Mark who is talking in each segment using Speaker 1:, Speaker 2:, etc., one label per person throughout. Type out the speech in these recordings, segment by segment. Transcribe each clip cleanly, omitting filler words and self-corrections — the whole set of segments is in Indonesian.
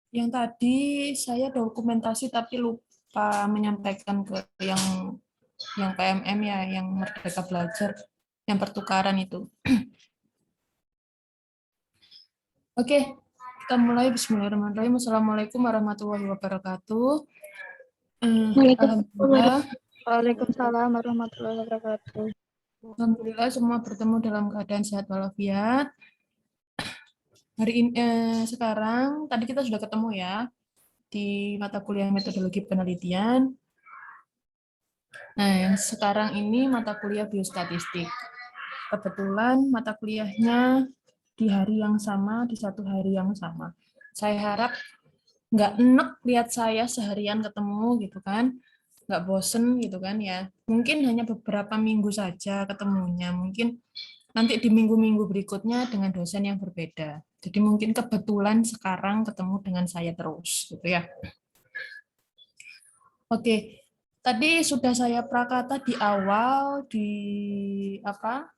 Speaker 1: Yang tadi saya dokumentasi tapi lupa menyampaikan ke yang PMM ya, yang Merdeka Belajar, yang pertukaran itu. Oke, kita mulai. Bismillahirrahmanirrahim. Assalamualaikum warahmatullahi wabarakatuh. Alhamdulillah,
Speaker 2: Waalaikumsalam warahmatullahi wabarakatuh.
Speaker 1: Alhamdulillah semua bertemu dalam keadaan sehat walafiat. Hari ini, sekarang, tadi kita sudah ketemu ya di mata kuliah metodologi penelitian. Nah, yang sekarang ini mata kuliah biostatistik. Kebetulan mata kuliahnya di hari yang sama, di satu hari yang sama. Saya harap nggak enek lihat saya seharian ketemu gitu kan, nggak bosen gitu kan ya. Mungkin hanya beberapa minggu saja ketemunya, mungkin nanti di minggu-minggu berikutnya dengan dosen yang berbeda. Jadi mungkin kebetulan sekarang ketemu dengan saya terus gitu ya. Oke, tadi sudah saya prakata di awal di apa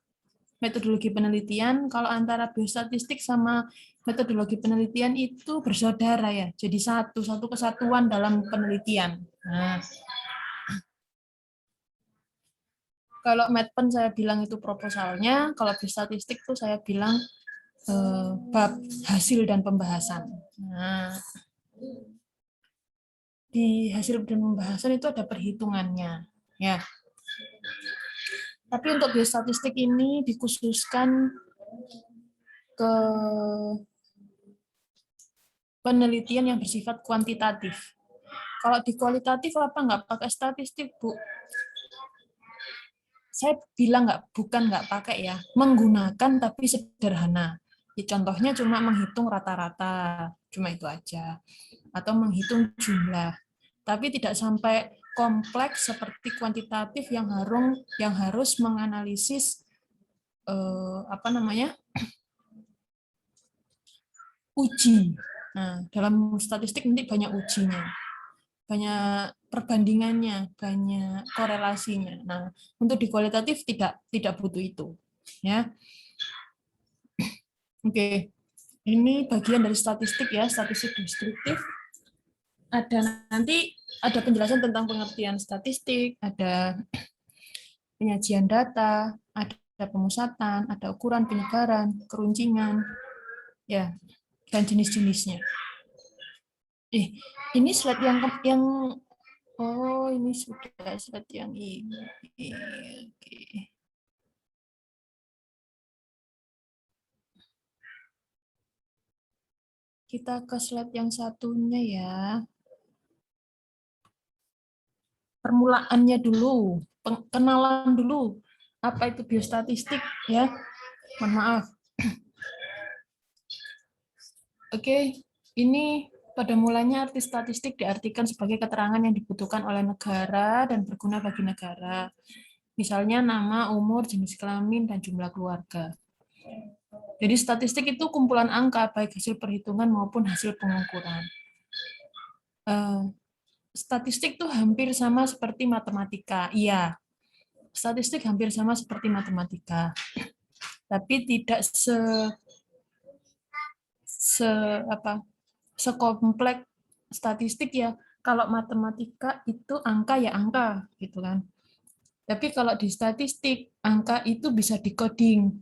Speaker 1: metodologi penelitian, kalau antara biostatistik sama metodologi penelitian itu bersaudara ya, jadi satu kesatuan dalam penelitian. Nah, kalau medpen saya bilang itu proposalnya, kalau biostatistik tuh saya bilang bab hasil dan pembahasan. Nah, di hasil dan pembahasan itu ada perhitungannya, ya. Tapi untuk biostatistik ini dikhususkan ke penelitian yang bersifat kuantitatif. Kalau di kualitatif apa nggak pakai statistik, Bu? Saya bilang bukan nggak pakai ya, menggunakan tapi sederhana. Ya, contohnya cuma menghitung rata-rata, cuma itu aja. Atau menghitung jumlah. Tapi tidak sampai kompleks seperti kuantitatif yang harus menganalisis apa namanya? Uji. Nah, dalam statistik nanti banyak ujinya, banyak perbandingannya, banyak korelasinya. Nah, untuk di kualitatif tidak butuh itu, ya. Oke, ini bagian dari statistik ya, statistik deskriptif. Ada penjelasan tentang pengertian statistik, ada penyajian data, ada pemusatan, ada ukuran penyebaran, keruncingan, ya, dan jenis-jenisnya. Ini slide yang oh, ini sudah slide yang ini. Oke. Kita ke slide yang satunya ya. Permulaannya dulu, kenalan dulu. Apa itu biostatistik ya? Mohon maaf. Oke, ini pada mulanya arti statistik diartikan sebagai keterangan yang dibutuhkan oleh negara dan berguna bagi negara. Misalnya nama, umur, jenis kelamin, dan jumlah keluarga. Jadi statistik itu kumpulan angka, baik hasil perhitungan maupun hasil pengukuran. Statistik itu hampir sama seperti matematika. Iya, statistik hampir sama seperti matematika. Tapi tidak se apa sekompleks statistik ya. Kalau matematika itu angka ya angka gitu kan. Tapi kalau di statistik angka itu bisa dikode.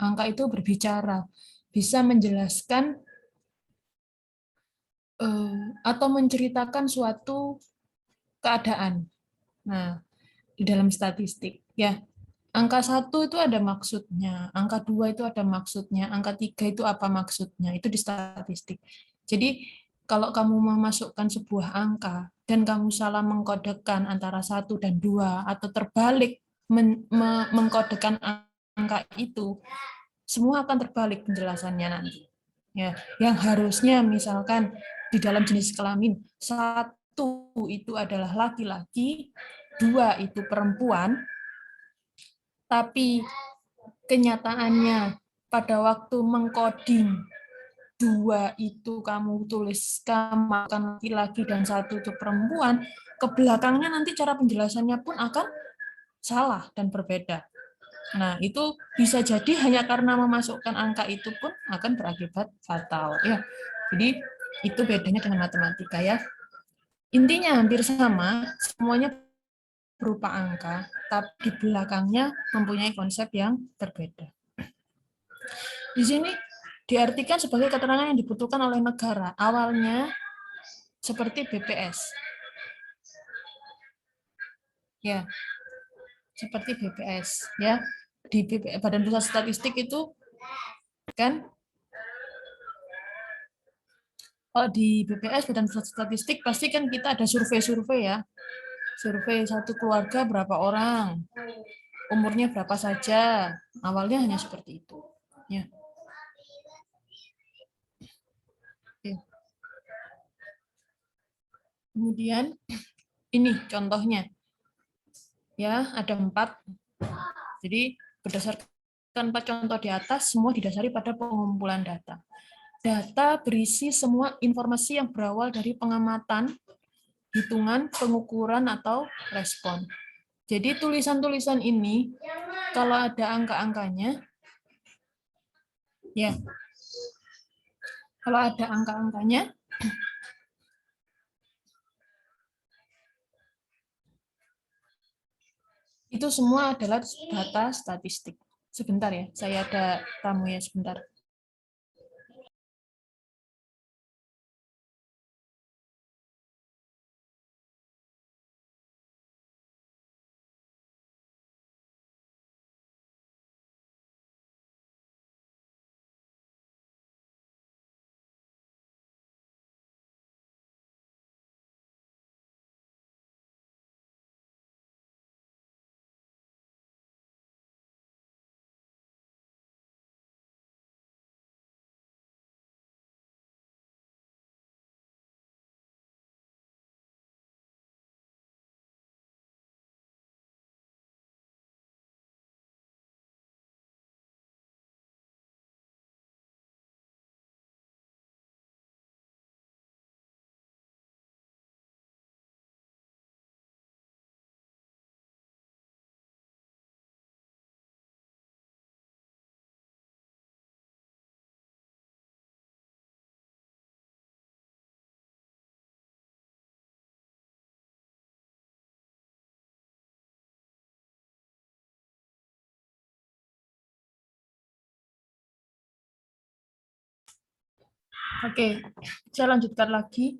Speaker 1: Angka itu berbicara, bisa menjelaskan atau menceritakan suatu keadaan. Nah, di dalam statistik ya. Angka 1 itu ada maksudnya, angka 2 itu ada maksudnya, angka 3 itu apa maksudnya, itu di statistik. Jadi, kalau kamu memasukkan sebuah angka, dan kamu salah mengkodekan antara 1 dan 2, atau terbalik mengkodekan angka itu, semua akan terbalik penjelasannya nanti. Ya, yang harusnya misalkan di dalam jenis kelamin, 1 itu adalah laki-laki, 2 itu perempuan, tapi kenyataannya pada waktu mengcoding 2 itu kamu tulis kamu akan laki-laki dan 1 itu perempuan, ke belakangnya nanti cara penjelasannya pun akan salah dan berbeda. Nah, itu bisa jadi hanya karena memasukkan angka itu pun akan berakibat fatal ya. Jadi Itu bedanya dengan matematika ya. Intinya hampir sama, semuanya berupa angka, tapi di belakangnya mempunyai konsep yang berbeda. Di sini diartikan sebagai keterangan yang dibutuhkan oleh negara. Awalnya seperti BPS. Ya, seperti BPS ya. Di Badan Pusat Statistik itu kan kalau di BPS Badan Pusat Statistik pasti kan kita ada survei-survei ya. Survei satu keluarga berapa orang, umurnya berapa saja. Awalnya hanya seperti itu. Ya. Kemudian ini contohnya. Ya, ada 4. Jadi berdasarkan 4 contoh di atas, semua didasari pada pengumpulan data. Data berisi semua informasi yang berawal dari pengamatan, hitungan, pengukuran, atau respon. Jadi tulisan-tulisan ini, kalau ada angka-angkanya, ya, kalau ada angka-angkanya, itu semua adalah data statistik. Sebentar ya, saya ada tamu ya sebentar. Oke, saya lanjutkan lagi.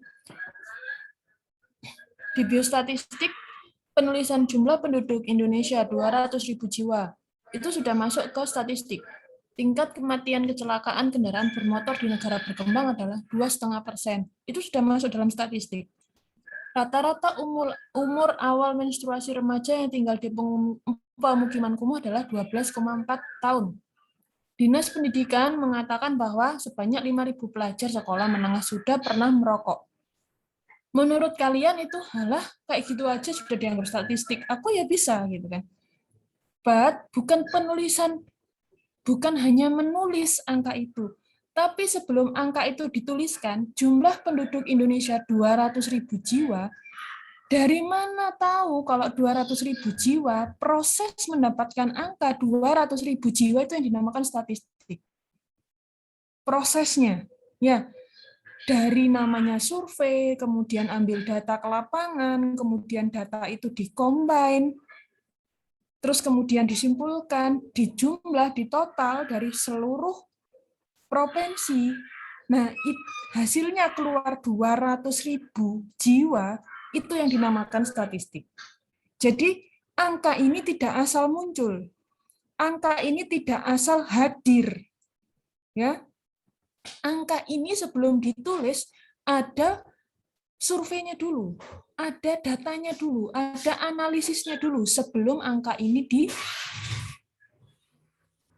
Speaker 1: Di biostatistik, penulisan jumlah penduduk Indonesia 200.000 jiwa. Itu sudah masuk ke statistik. Tingkat kematian kecelakaan kendaraan bermotor di negara berkembang adalah 2,5%. Itu sudah masuk dalam statistik. Rata-rata umur awal menstruasi remaja yang tinggal di pemukiman kumuh adalah 12,4 tahun. Dinas Pendidikan mengatakan bahwa sebanyak 5.000 pelajar sekolah menengah sudah pernah merokok. Menurut kalian itu halah kayak gitu aja sudah dianggap statistik. Aku ya bisa gitu kan. But bukan penulisan, bukan hanya menulis angka itu. Tapi sebelum angka itu dituliskan, jumlah penduduk Indonesia 200.000 jiwa. Dari mana tahu kalau 200.000 jiwa, proses mendapatkan angka 200.000 jiwa itu yang dinamakan statistik. Prosesnya, ya, dari namanya survei, kemudian ambil data ke lapangan, kemudian data itu dikombin, terus kemudian disimpulkan, dijumlah, ditotal dari seluruh provinsi. Nah, hasilnya keluar 200.000 jiwa, itu yang dinamakan statistik. Jadi, angka ini tidak asal muncul. Angka ini tidak asal hadir. Ya, angka ini sebelum ditulis ada surveinya dulu, ada datanya dulu, ada analisisnya dulu sebelum angka ini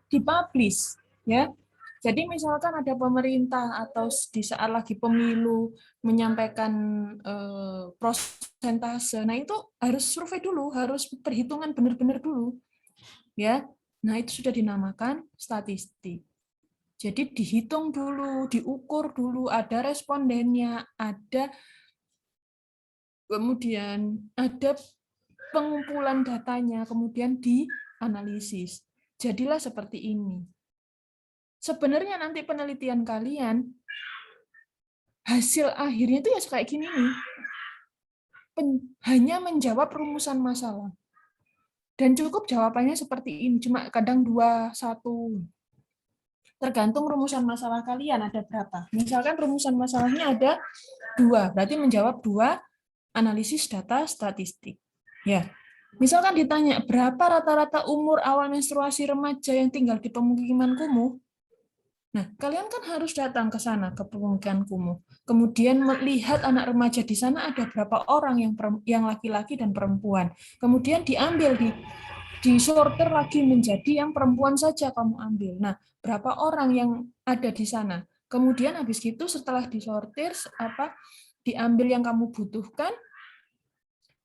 Speaker 1: dipublish, ya. Jadi misalkan ada pemerintah atau di saat lagi pemilu menyampaikan prosentase, nah itu harus survei dulu, harus perhitungan benar-benar dulu, ya. Nah itu sudah dinamakan statistik. Jadi dihitung dulu, diukur dulu, ada respondennya, ada kemudian ada pengumpulan datanya, kemudian dianalisis. Jadilah seperti ini. Sebenarnya nanti penelitian kalian hasil akhirnya itu ya kayak gini nih. Hanya menjawab rumusan masalah. Dan cukup jawabannya seperti ini, cuma kadang 2, 1. Tergantung rumusan masalah kalian ada berapa. Misalkan rumusan masalahnya ada 2, berarti menjawab 2 analisis data statistik. Ya. Misalkan ditanya, berapa rata-rata umur awal menstruasi remaja yang tinggal di pemukiman kumuh? Nah, kalian kan harus datang ke sana, ke pemukiman kumuh. Kemudian melihat anak remaja di sana ada berapa orang yang laki-laki dan perempuan. Kemudian diambil disortir lagi menjadi yang perempuan saja kamu ambil. Nah, berapa orang yang ada di sana? Kemudian habis itu setelah disortir diambil yang kamu butuhkan,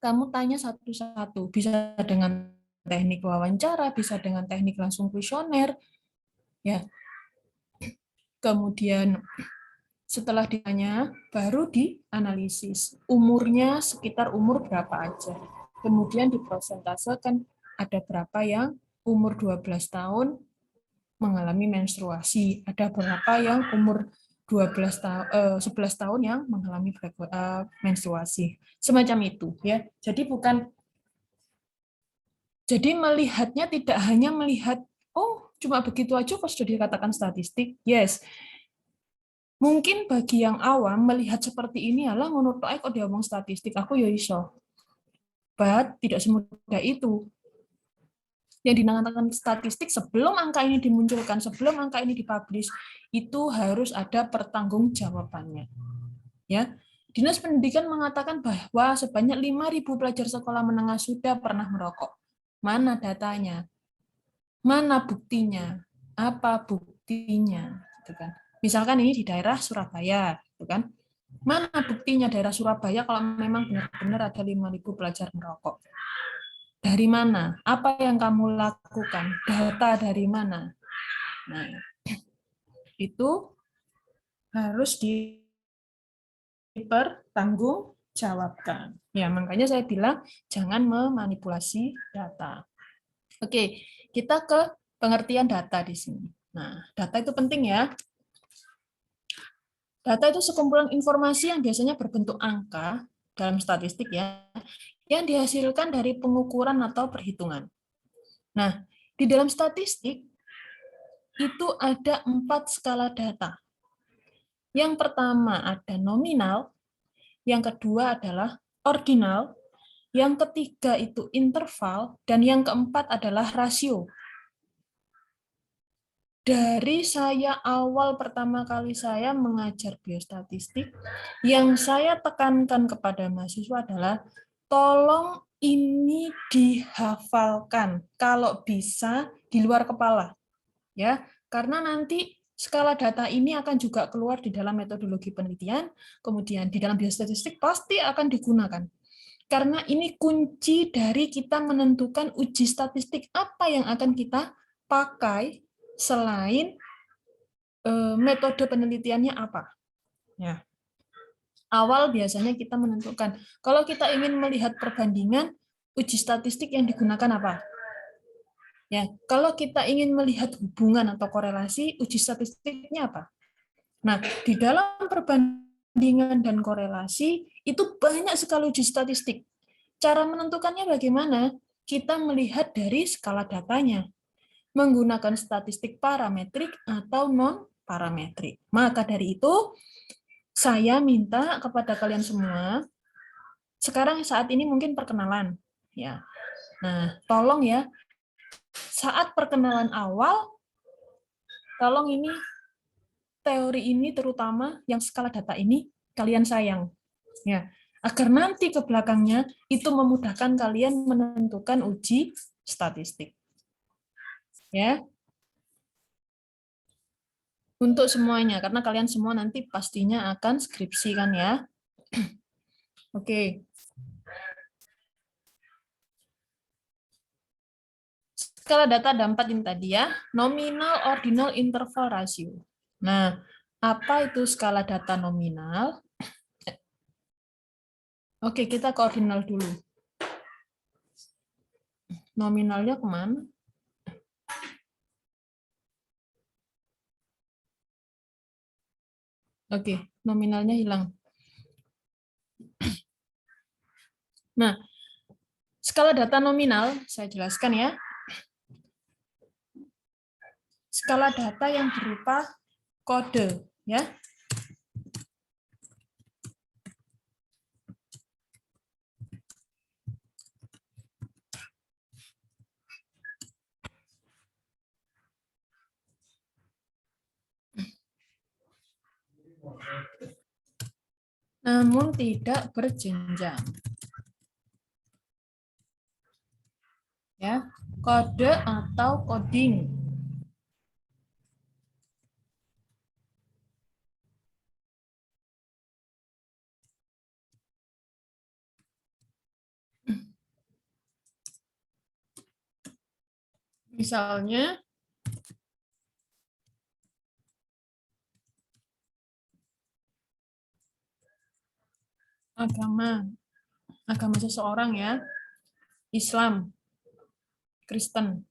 Speaker 1: kamu tanya satu-satu. Bisa dengan teknik wawancara, bisa dengan teknik langsung kuesioner. Ya. Kemudian setelah ditanya, baru dianalisis. Umurnya sekitar umur berapa aja. Kemudian dipresentasekan ada berapa yang umur 12 tahun mengalami menstruasi, ada berapa yang umur 11 tahun yang mengalami menstruasi. Semacam itu ya. Jadi melihatnya tidak hanya melihat cuma begitu aja kok sudah dikatakan statistik. Yes. Mungkin bagi yang awam melihat seperti ini adalah menurut kok dia ngomong statistik, aku ya iso. But tidak semudah itu. Yang dinamakan statistik sebelum angka ini dimunculkan, sebelum angka ini dipublish, itu harus ada pertanggungjawabannya. Ya. Dinas Pendidikan mengatakan bahwa sebanyak 5.000 pelajar sekolah menengah sudah pernah merokok. Mana datanya? Mana buktinya? Apa buktinya? Gitu kan. Misalkan ini di daerah Surabaya, gitu kan? Mana buktinya daerah Surabaya kalau memang benar-benar ada 5.000 pelajar merokok? Dari mana? Apa yang kamu lakukan? Data dari mana? Nah, itu harus dipertanggungjawabkan. Ya, makanya saya bilang jangan memanipulasi data. Oke, kita ke pengertian data di sini. Nah, data itu penting ya. Data itu sekumpulan informasi yang biasanya berbentuk angka dalam statistik ya, yang dihasilkan dari pengukuran atau perhitungan. Nah, di dalam statistik itu ada 4 skala data. Yang pertama ada nominal, yang kedua adalah ordinal, yang ketiga itu interval, dan yang keempat adalah rasio. Dari saya awal pertama kali saya mengajar biostatistik, yang saya tekankan kepada mahasiswa adalah tolong ini dihafalkan kalau bisa di luar kepala. Ya, karena nanti skala data ini akan juga keluar di dalam metodologi penelitian, kemudian di dalam biostatistik pasti akan digunakan. Karena ini kunci dari kita menentukan uji statistik apa yang akan kita pakai selain metode penelitiannya apa. Ya. Awal biasanya kita menentukan. Kalau kita ingin melihat perbandingan, uji statistik yang digunakan apa? Ya, kalau kita ingin melihat hubungan atau korelasi, uji statistiknya apa? Nah, di dalam perbandingan dan korelasi, itu banyak sekali uji statistik. Cara menentukannya bagaimana? Kita melihat dari skala datanya, menggunakan statistik parametrik atau non-parametrik. Maka dari itu, saya minta kepada kalian semua, sekarang saat ini mungkin perkenalan. Ya. Nah, tolong ya, saat perkenalan awal, tolong ini teori ini terutama yang skala data ini kalian sayang ya, agar nanti ke belakangnya itu memudahkan kalian menentukan uji statistik ya, untuk semuanya karena kalian semua nanti pastinya akan skripsi kan ya. Oke, skala data ada 4 ini tadi ya, nominal, ordinal, interval, rasio. Nah, apa itu skala data nominal? Oke, kita ke ordinal dulu. Nominalnya kemana? Oke, nominalnya hilang. Nah, skala data nominal, saya jelaskan ya. Skala data yang berupa kode, ya. Namun tidak berjenjang. Ya, kode atau coding. Misalnya agama seseorang ya, Islam, Kristen,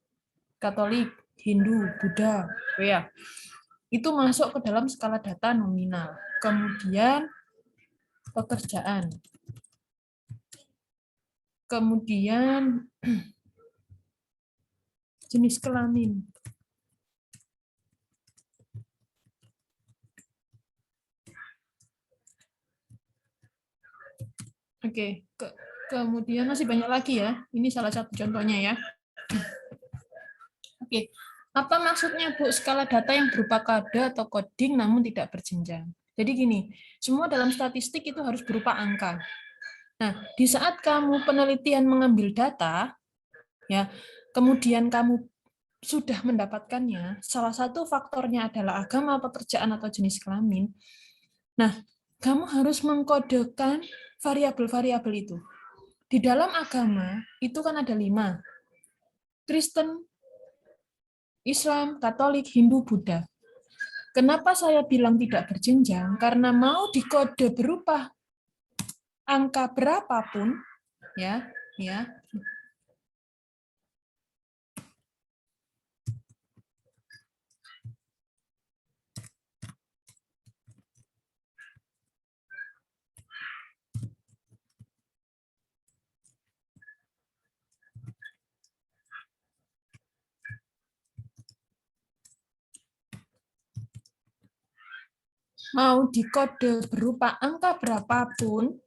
Speaker 1: Katolik, Hindu, Buddha, ya. Itu masuk ke dalam skala data nominal. Kemudian pekerjaan. Kemudian jenis kelamin. Oke, kemudian masih banyak lagi ya. Ini salah satu contohnya ya. Oke, apa maksudnya Bu skala data yang berupa kode atau coding namun tidak berjenjang? Jadi gini, semua dalam statistik itu harus berupa angka. Nah, di saat kamu penelitian mengambil data, ya, kemudian kamu sudah mendapatkannya, salah satu faktornya adalah agama, pekerjaan, atau jenis kelamin. Nah, kamu harus mengkodekan variabel-variabel itu. Di dalam agama, itu kan ada 5. Kristen, Islam, Katolik, Hindu, Buddha. Kenapa saya bilang tidak berjenjang? Karena mau dikode berupa angka berapapun, ya. Mau dikode berupa angka berapapun,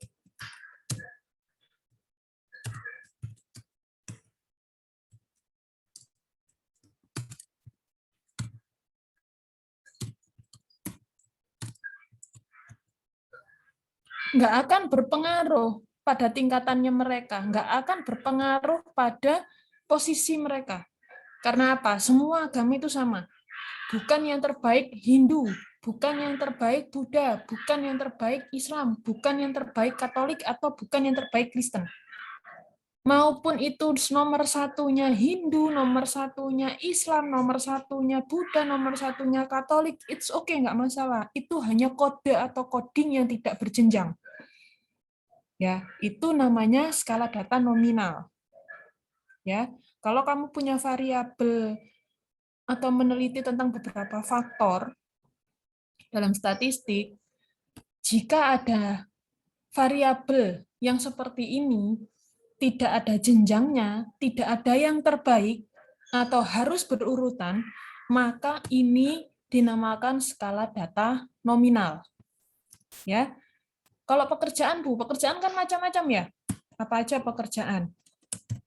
Speaker 1: nggak akan berpengaruh pada tingkatannya mereka, nggak akan berpengaruh pada posisi mereka. Karena apa? Semua agama itu sama. Bukan yang terbaik Hindu, bukan yang terbaik Buddha, bukan yang terbaik Islam, bukan yang terbaik Katolik, atau bukan yang terbaik Kristen. Maupun itu nomor satunya Hindu, nomor satunya Islam, nomor satunya Buddha, nomor satunya Katolik, it's okay, nggak masalah. Itu hanya kode atau coding yang tidak berjenjang. Ya, itu namanya skala data nominal. Ya, kalau kamu punya variabel atau meneliti tentang beberapa faktor dalam statistik, jika ada variabel yang seperti ini, tidak ada jenjangnya, tidak ada yang terbaik, atau harus berurutan, maka ini dinamakan skala data nominal. Ya, kalau pekerjaan Bu, pekerjaan kan macam-macam ya. Apa aja pekerjaan?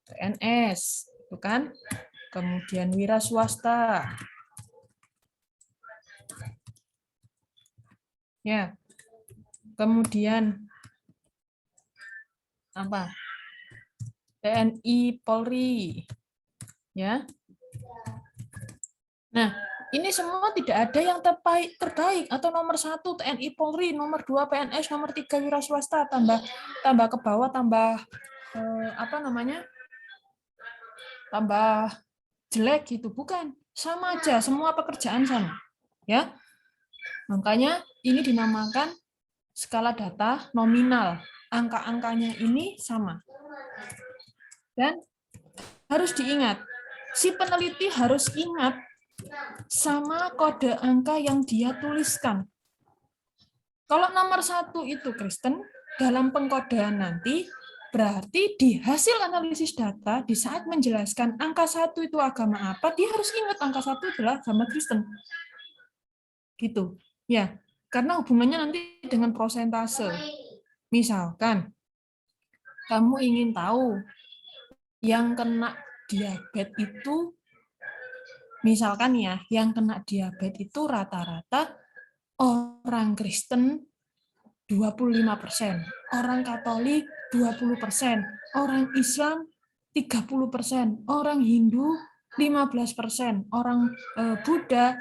Speaker 1: PNS, itu kan? Kemudian wira swasta. Ya. Kemudian apa? TNI, Polri. Ya. Nah, ini semua tidak ada yang terbaik atau nomor 1 TNI Polri, nomor 2 PNS, nomor 3 wira swasta, tambah ke bawah tambah tambah jelek gitu, bukan. Sama aja, semua pekerjaan sama. Ya. Makanya ini dinamakan skala data nominal. Angka-angkanya ini sama. Dan harus diingat, si peneliti harus ingat sama kode angka yang dia tuliskan. Kalau nomor 1 itu Kristen, dalam pengkodean nanti, berarti di hasil analisis data, di saat menjelaskan angka 1 itu agama apa, dia harus ingat angka 1 adalah agama Kristen. Gitu. Ya, karena hubungannya nanti dengan prosentase. Misalkan, kamu ingin tahu yang kena diabetes itu, misalkan ya, yang kena diabetes itu rata-rata orang Kristen 25%, orang Katolik 20%, orang Islam 30%, orang Hindu 15%, orang Buddha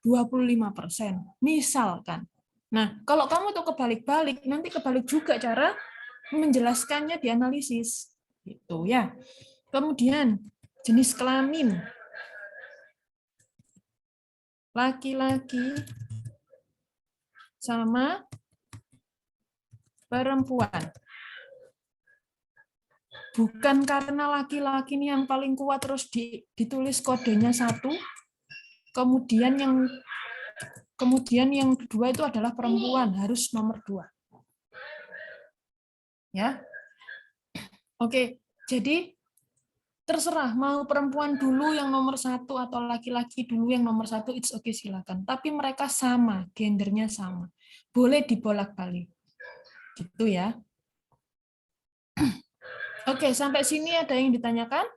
Speaker 1: 25%, misalkan. Nah, kalau kamu tuh kebalik-balik, nanti kebalik juga cara menjelaskannya di analisis. Gitu ya. Kemudian, jenis kelamin. Laki-laki sama perempuan. Bukan karena laki-laki ini yang paling kuat terus ditulis kodenya 1, kemudian yang kedua itu adalah perempuan, harus nomor 2. Ya. Oke, jadi terserah mau perempuan dulu yang nomor 1 atau laki-laki dulu yang nomor 1, it's okay, silakan. Tapi mereka sama, gendernya sama. Boleh dibolak-balik. Gitu ya. Oke, sampai sini ada yang ditanyakan?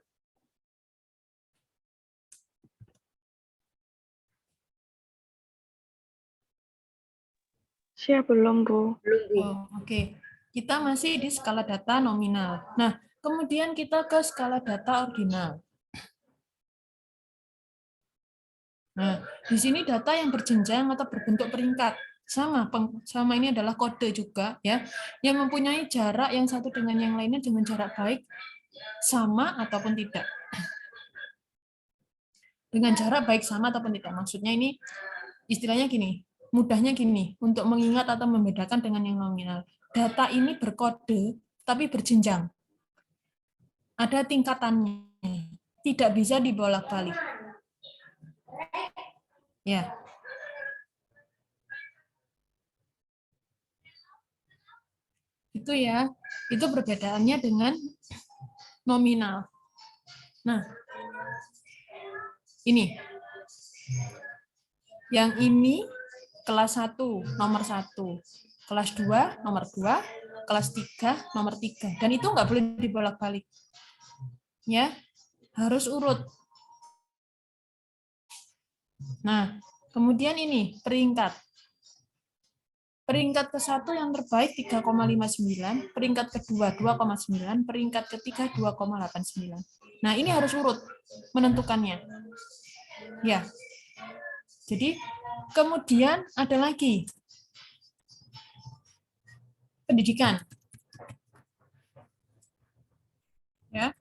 Speaker 2: Saya belum, Bu.
Speaker 1: Oh, oke. Kita masih di skala data nominal. Nah, kemudian kita ke skala data ordinal. Nah, di sini data yang berjenjang atau berbentuk peringkat. Sama ini adalah kode juga ya, yang mempunyai jarak yang satu dengan yang lainnya dengan jarak baik sama ataupun tidak. Dengan jarak baik sama ataupun tidak. Maksudnya ini istilahnya gini, mudahnya gini, untuk mengingat atau membedakan dengan yang nominal. Data ini berkode tapi berjenjang. Ada tingkatannya. Tidak bisa dibolak-balik. Ya. Itu ya. Itu perbedaannya dengan nominal. Nah, ini. Yang ini kelas 1, nomor 1. Kelas 2, nomor 2. Kelas 3, nomor 3. Dan itu nggak boleh dibolak-balik. Ya, harus urut. Nah, kemudian ini peringkat. Peringkat ke-1 yang terbaik 3,59, peringkat kedua 2,9, peringkat ketiga 2,89. Nah, ini harus urut menentukannya. Ya. Jadi, kemudian ada lagi pendidikan. Ya.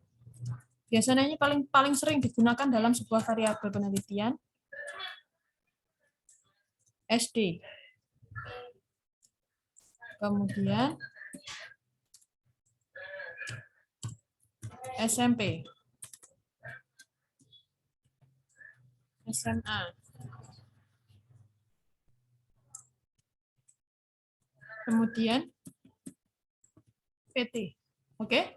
Speaker 1: Biasanya ini paling sering digunakan dalam sebuah variabel penelitian. SD. Kemudian SMP. SMA. Kemudian PT. Oke?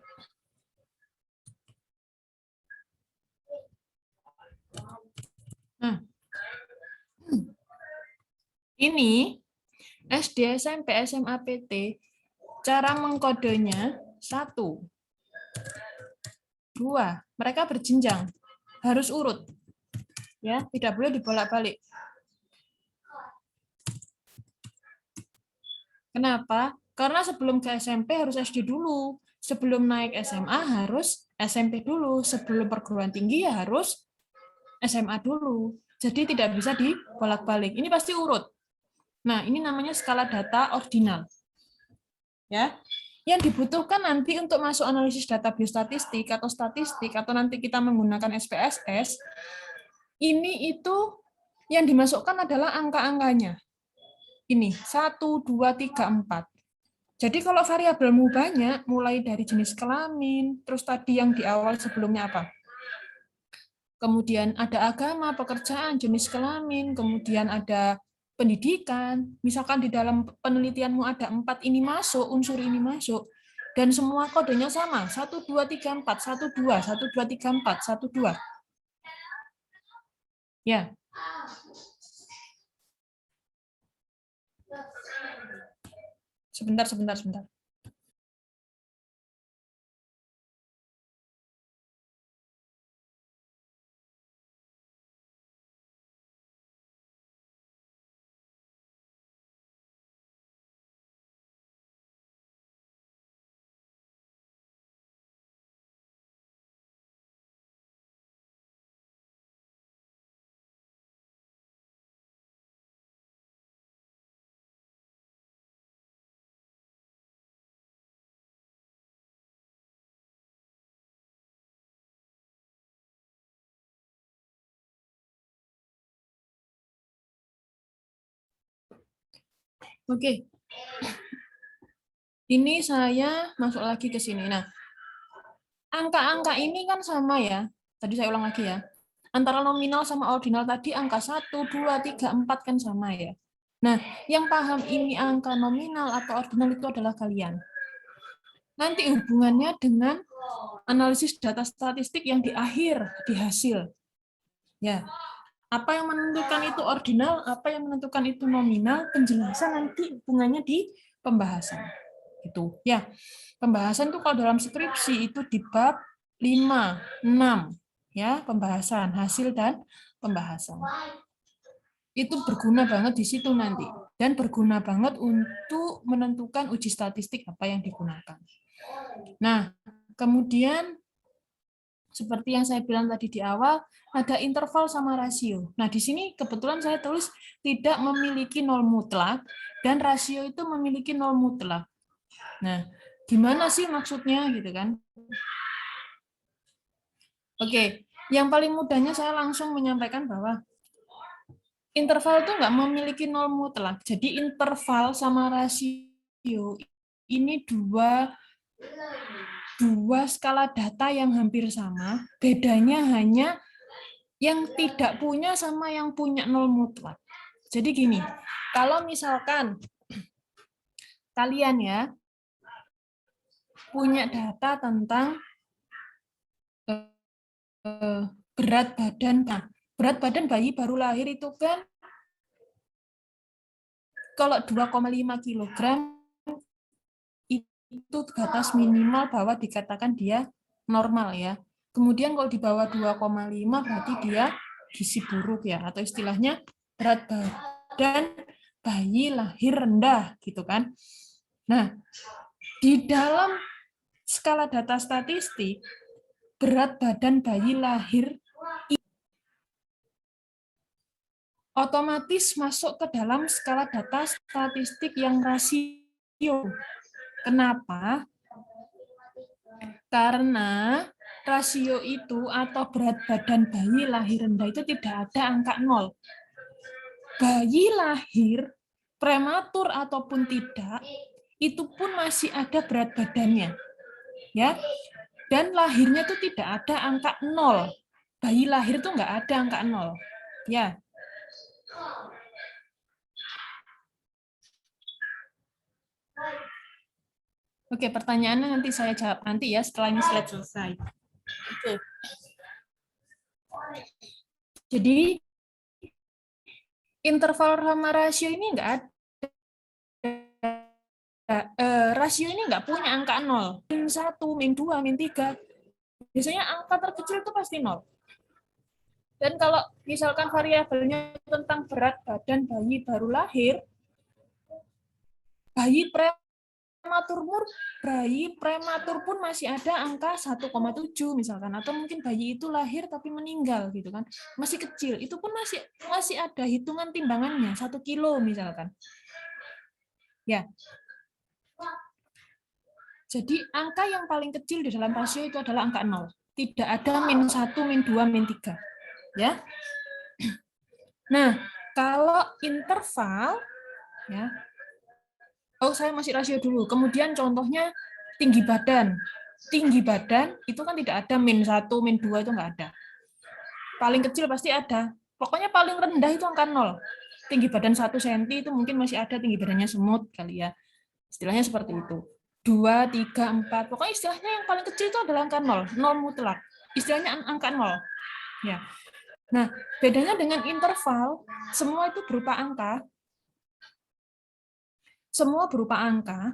Speaker 1: Nah, ini SD, SMP, SMA, PT, cara mengkodenya 1, 2, mereka berjenjang, harus urut, ya, tidak boleh dibolak-balik. Kenapa? Karena sebelum ke SMP harus SD dulu, sebelum naik SMA harus SMP dulu, sebelum perguruan tinggi ya harus SMA dulu. Jadi tidak bisa dibolak-balik. Ini pasti urut. Nah, ini namanya skala data ordinal. Ya. Yang dibutuhkan nanti untuk masuk analisis data biostatistik atau nanti kita menggunakan SPSS, ini itu yang dimasukkan adalah angka-angkanya. Ini 1, 2, 3, 4. Jadi kalau variabelmu banyak, mulai dari jenis kelamin, terus tadi yang di awal sebelumnya apa? Kemudian ada agama, pekerjaan, jenis kelamin, kemudian ada pendidikan, misalkan di dalam penelitianmu ada 4 ini masuk, unsur ini masuk, dan semua kodenya sama, 1, 2, 3, 4, 1, 2, 1, 2, 3, 4, 1, 2. Ya. Sebentar. Oke. Ini saya masuk lagi ke sini. Nah, angka-angka ini kan sama ya. Tadi saya ulang lagi ya. Antara nominal sama ordinal tadi angka 1, 2, 3, 4 kan sama ya. Nah, yang paham ini angka nominal atau ordinal itu adalah kalian. Nanti hubungannya dengan analisis data statistik yang di akhir, di hasil. Ya. Apa yang menentukan itu ordinal, apa yang menentukan itu nominal, penjelasan nanti hubungannya di pembahasan. Itu ya. Pembahasan itu kalau dalam skripsi itu di bab 5, 6 ya, pembahasan, hasil dan pembahasan. Itu berguna banget di situ nanti dan berguna banget untuk menentukan uji statistik apa yang digunakan. Nah, kemudian seperti yang saya bilang tadi di awal, ada interval sama rasio. Nah, di sini kebetulan saya tulis tidak memiliki nol mutlak dan rasio itu memiliki nol mutlak. Nah, gimana sih maksudnya gitu kan? Oke, yang paling mudahnya saya langsung menyampaikan bahwa interval itu nggak memiliki nol mutlak. Jadi interval sama rasio ini dua skala data yang hampir sama, bedanya hanya yang tidak punya sama yang punya nol mutlak. Jadi gini, kalau misalkan kalian ya punya data tentang berat badan, nah, berat badan bayi baru lahir itu kan kalau 2,5 kg itu batas minimal bahwa dikatakan dia normal ya. Kemudian kalau di bawah 2,5 berarti dia gizi buruk ya, atau istilahnya berat badan bayi lahir rendah gitu kan. Nah, di dalam skala data statistik berat badan bayi lahir otomatis masuk ke dalam skala data statistik yang rasio. Kenapa? Karena rasio itu atau berat badan bayi lahir rendah itu tidak ada angka 0. Bayi lahir prematur ataupun tidak, itu pun masih ada berat badannya. Ya. Dan lahirnya itu tidak ada angka 0. Bayi lahir itu nggak ada angka 0. Ya. Oke, pertanyaannya nanti saya jawab nanti ya setelah ini slide selesai. Oke. Jadi interval sama rasio ini nggak ada. Rasio ini nggak punya angka 0. Min 1, min 2, min 3. Biasanya angka terkecil itu pasti 0. Dan kalau misalkan variabelnya tentang berat badan bayi baru lahir, bayi prematur pun masih ada angka 1,7 misalkan, atau mungkin bayi itu lahir tapi meninggal gitu kan, masih kecil, itu pun masih ada hitungan timbangannya 1 kilo misalkan. Ya. Jadi angka yang paling kecil di dalam rasio itu adalah angka 0. Tidak ada min 1, min 2, min 3. Ya. Nah, kalau interval ya. Oh, saya masih rasio dulu. Kemudian contohnya tinggi badan. Tinggi badan itu kan tidak ada min 1, min 2 itu enggak ada. Paling kecil pasti ada. Pokoknya paling rendah itu angka 0. tinggi badan 1 cm itu mungkin masih ada tinggi badannya semut kali ya. Istilahnya seperti itu. 2, 3, 4. Pokoknya istilahnya yang paling kecil itu adalah angka 0. 0 mutlak. Istilahnya angka 0. Ya. Nah, bedanya dengan interval, semua itu berupa angka. Semua berupa angka,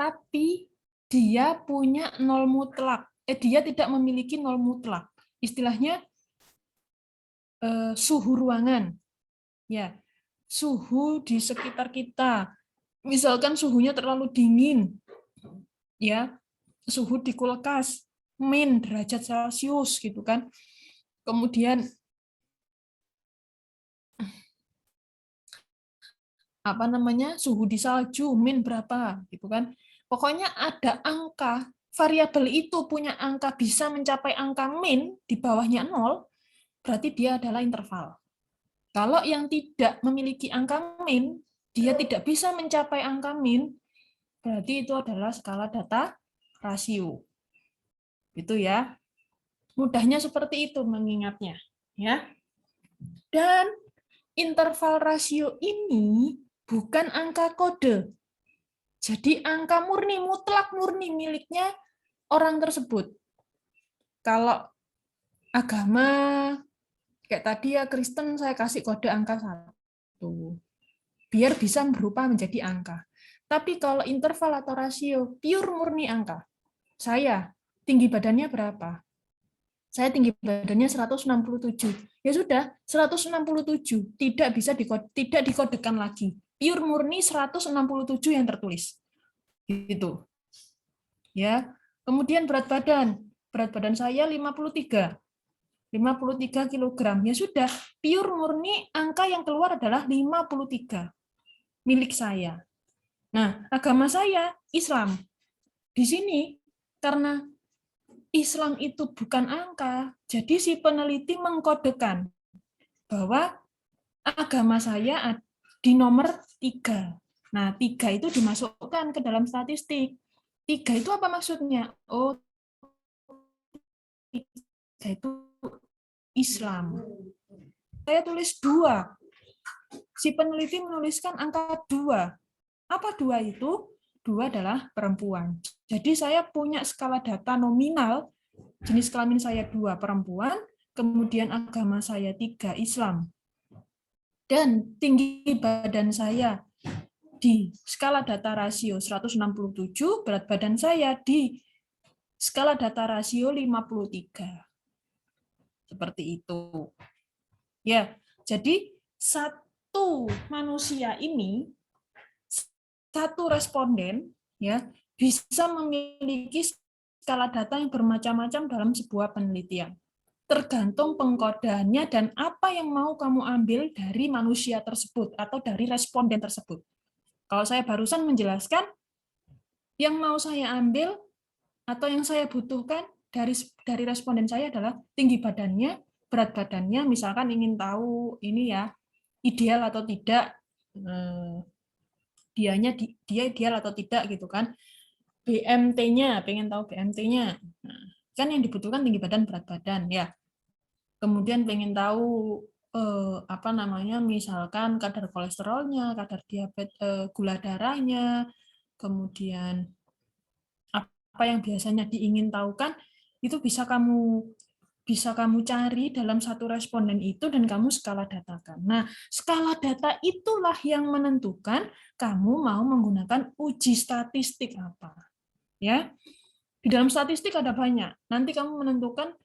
Speaker 1: tapi dia punya 0 mutlak. Dia tidak memiliki 0 mutlak. Istilahnya suhu ruangan. Ya. Suhu di sekitar kita. Misalkan suhunya terlalu dingin. Ya. Suhu di kulkas min derajat Celcius gitu kan. Kemudian suhu di salju min berapa gitu kan. Pokoknya ada angka, variabel itu punya angka bisa mencapai angka min di bawahnya 0, berarti dia adalah interval. Kalau yang tidak memiliki angka min, dia tidak bisa mencapai angka min, berarti itu adalah skala data rasio. Gitu ya. Mudahnya seperti itu mengingatnya, ya. Dan interval rasio ini bukan angka kode. Jadi angka murni, mutlak murni miliknya orang tersebut. Kalau agama, kayak tadi ya Kristen, saya kasih kode angka 1. Biar bisa berubah menjadi angka. Tapi kalau interval atau rasio, pure murni angka. Saya, tinggi badannya berapa? Saya tinggi badannya 167. Ya sudah, 167 tidak bisa tidak dikodekan lagi. Pure murni 167 yang tertulis. Gitu. Ya. Kemudian berat badan. Berat badan saya 53 kilogram. Ya sudah, pure murni angka yang keluar adalah 53 milik saya. Nah, agama saya Islam. Di sini karena Islam itu bukan angka, jadi si peneliti mengkodekan bahwa agama saya di nomor 3. Nah, 3 itu dimasukkan ke dalam statistik. 3 itu apa maksudnya? Oh, 3 itu Islam. Saya tulis 2. Si peneliti menuliskan angka 2. Apa 2 itu? 2 adalah perempuan. Jadi saya punya skala data nominal, jenis kelamin saya 2 perempuan, kemudian agama saya 3 Islam. Dan tinggi badan saya di skala data rasio 167, berat badan saya di skala data rasio 53. Seperti itu. Ya, jadi satu manusia ini, satu responden ya bisa memiliki skala data yang bermacam-macam dalam sebuah penelitian. Tergantung pengkodaannya dan apa yang mau kamu ambil dari manusia tersebut atau dari responden tersebut. Kalau saya barusan menjelaskan, yang mau saya ambil atau yang saya butuhkan dari responden saya adalah tinggi badannya, berat badannya, misalkan ingin tahu ini ya, ideal atau tidak, dia ideal atau tidak gitu kan. BMT-nya, pengen tahu BMT-nya. Nah, kan yang dibutuhkan tinggi badan, berat badan ya. Kemudian pengen tahu misalkan kadar kolesterolnya, kadar diabetes, gula darahnya, kemudian apa yang biasanya diingin tahu kan itu bisa kamu cari dalam satu responden itu dan kamu skala datakan. Nah, skala data itulah yang menentukan kamu mau menggunakan uji statistik apa. Ya. Di dalam statistik ada banyak. Nanti kamu menentukan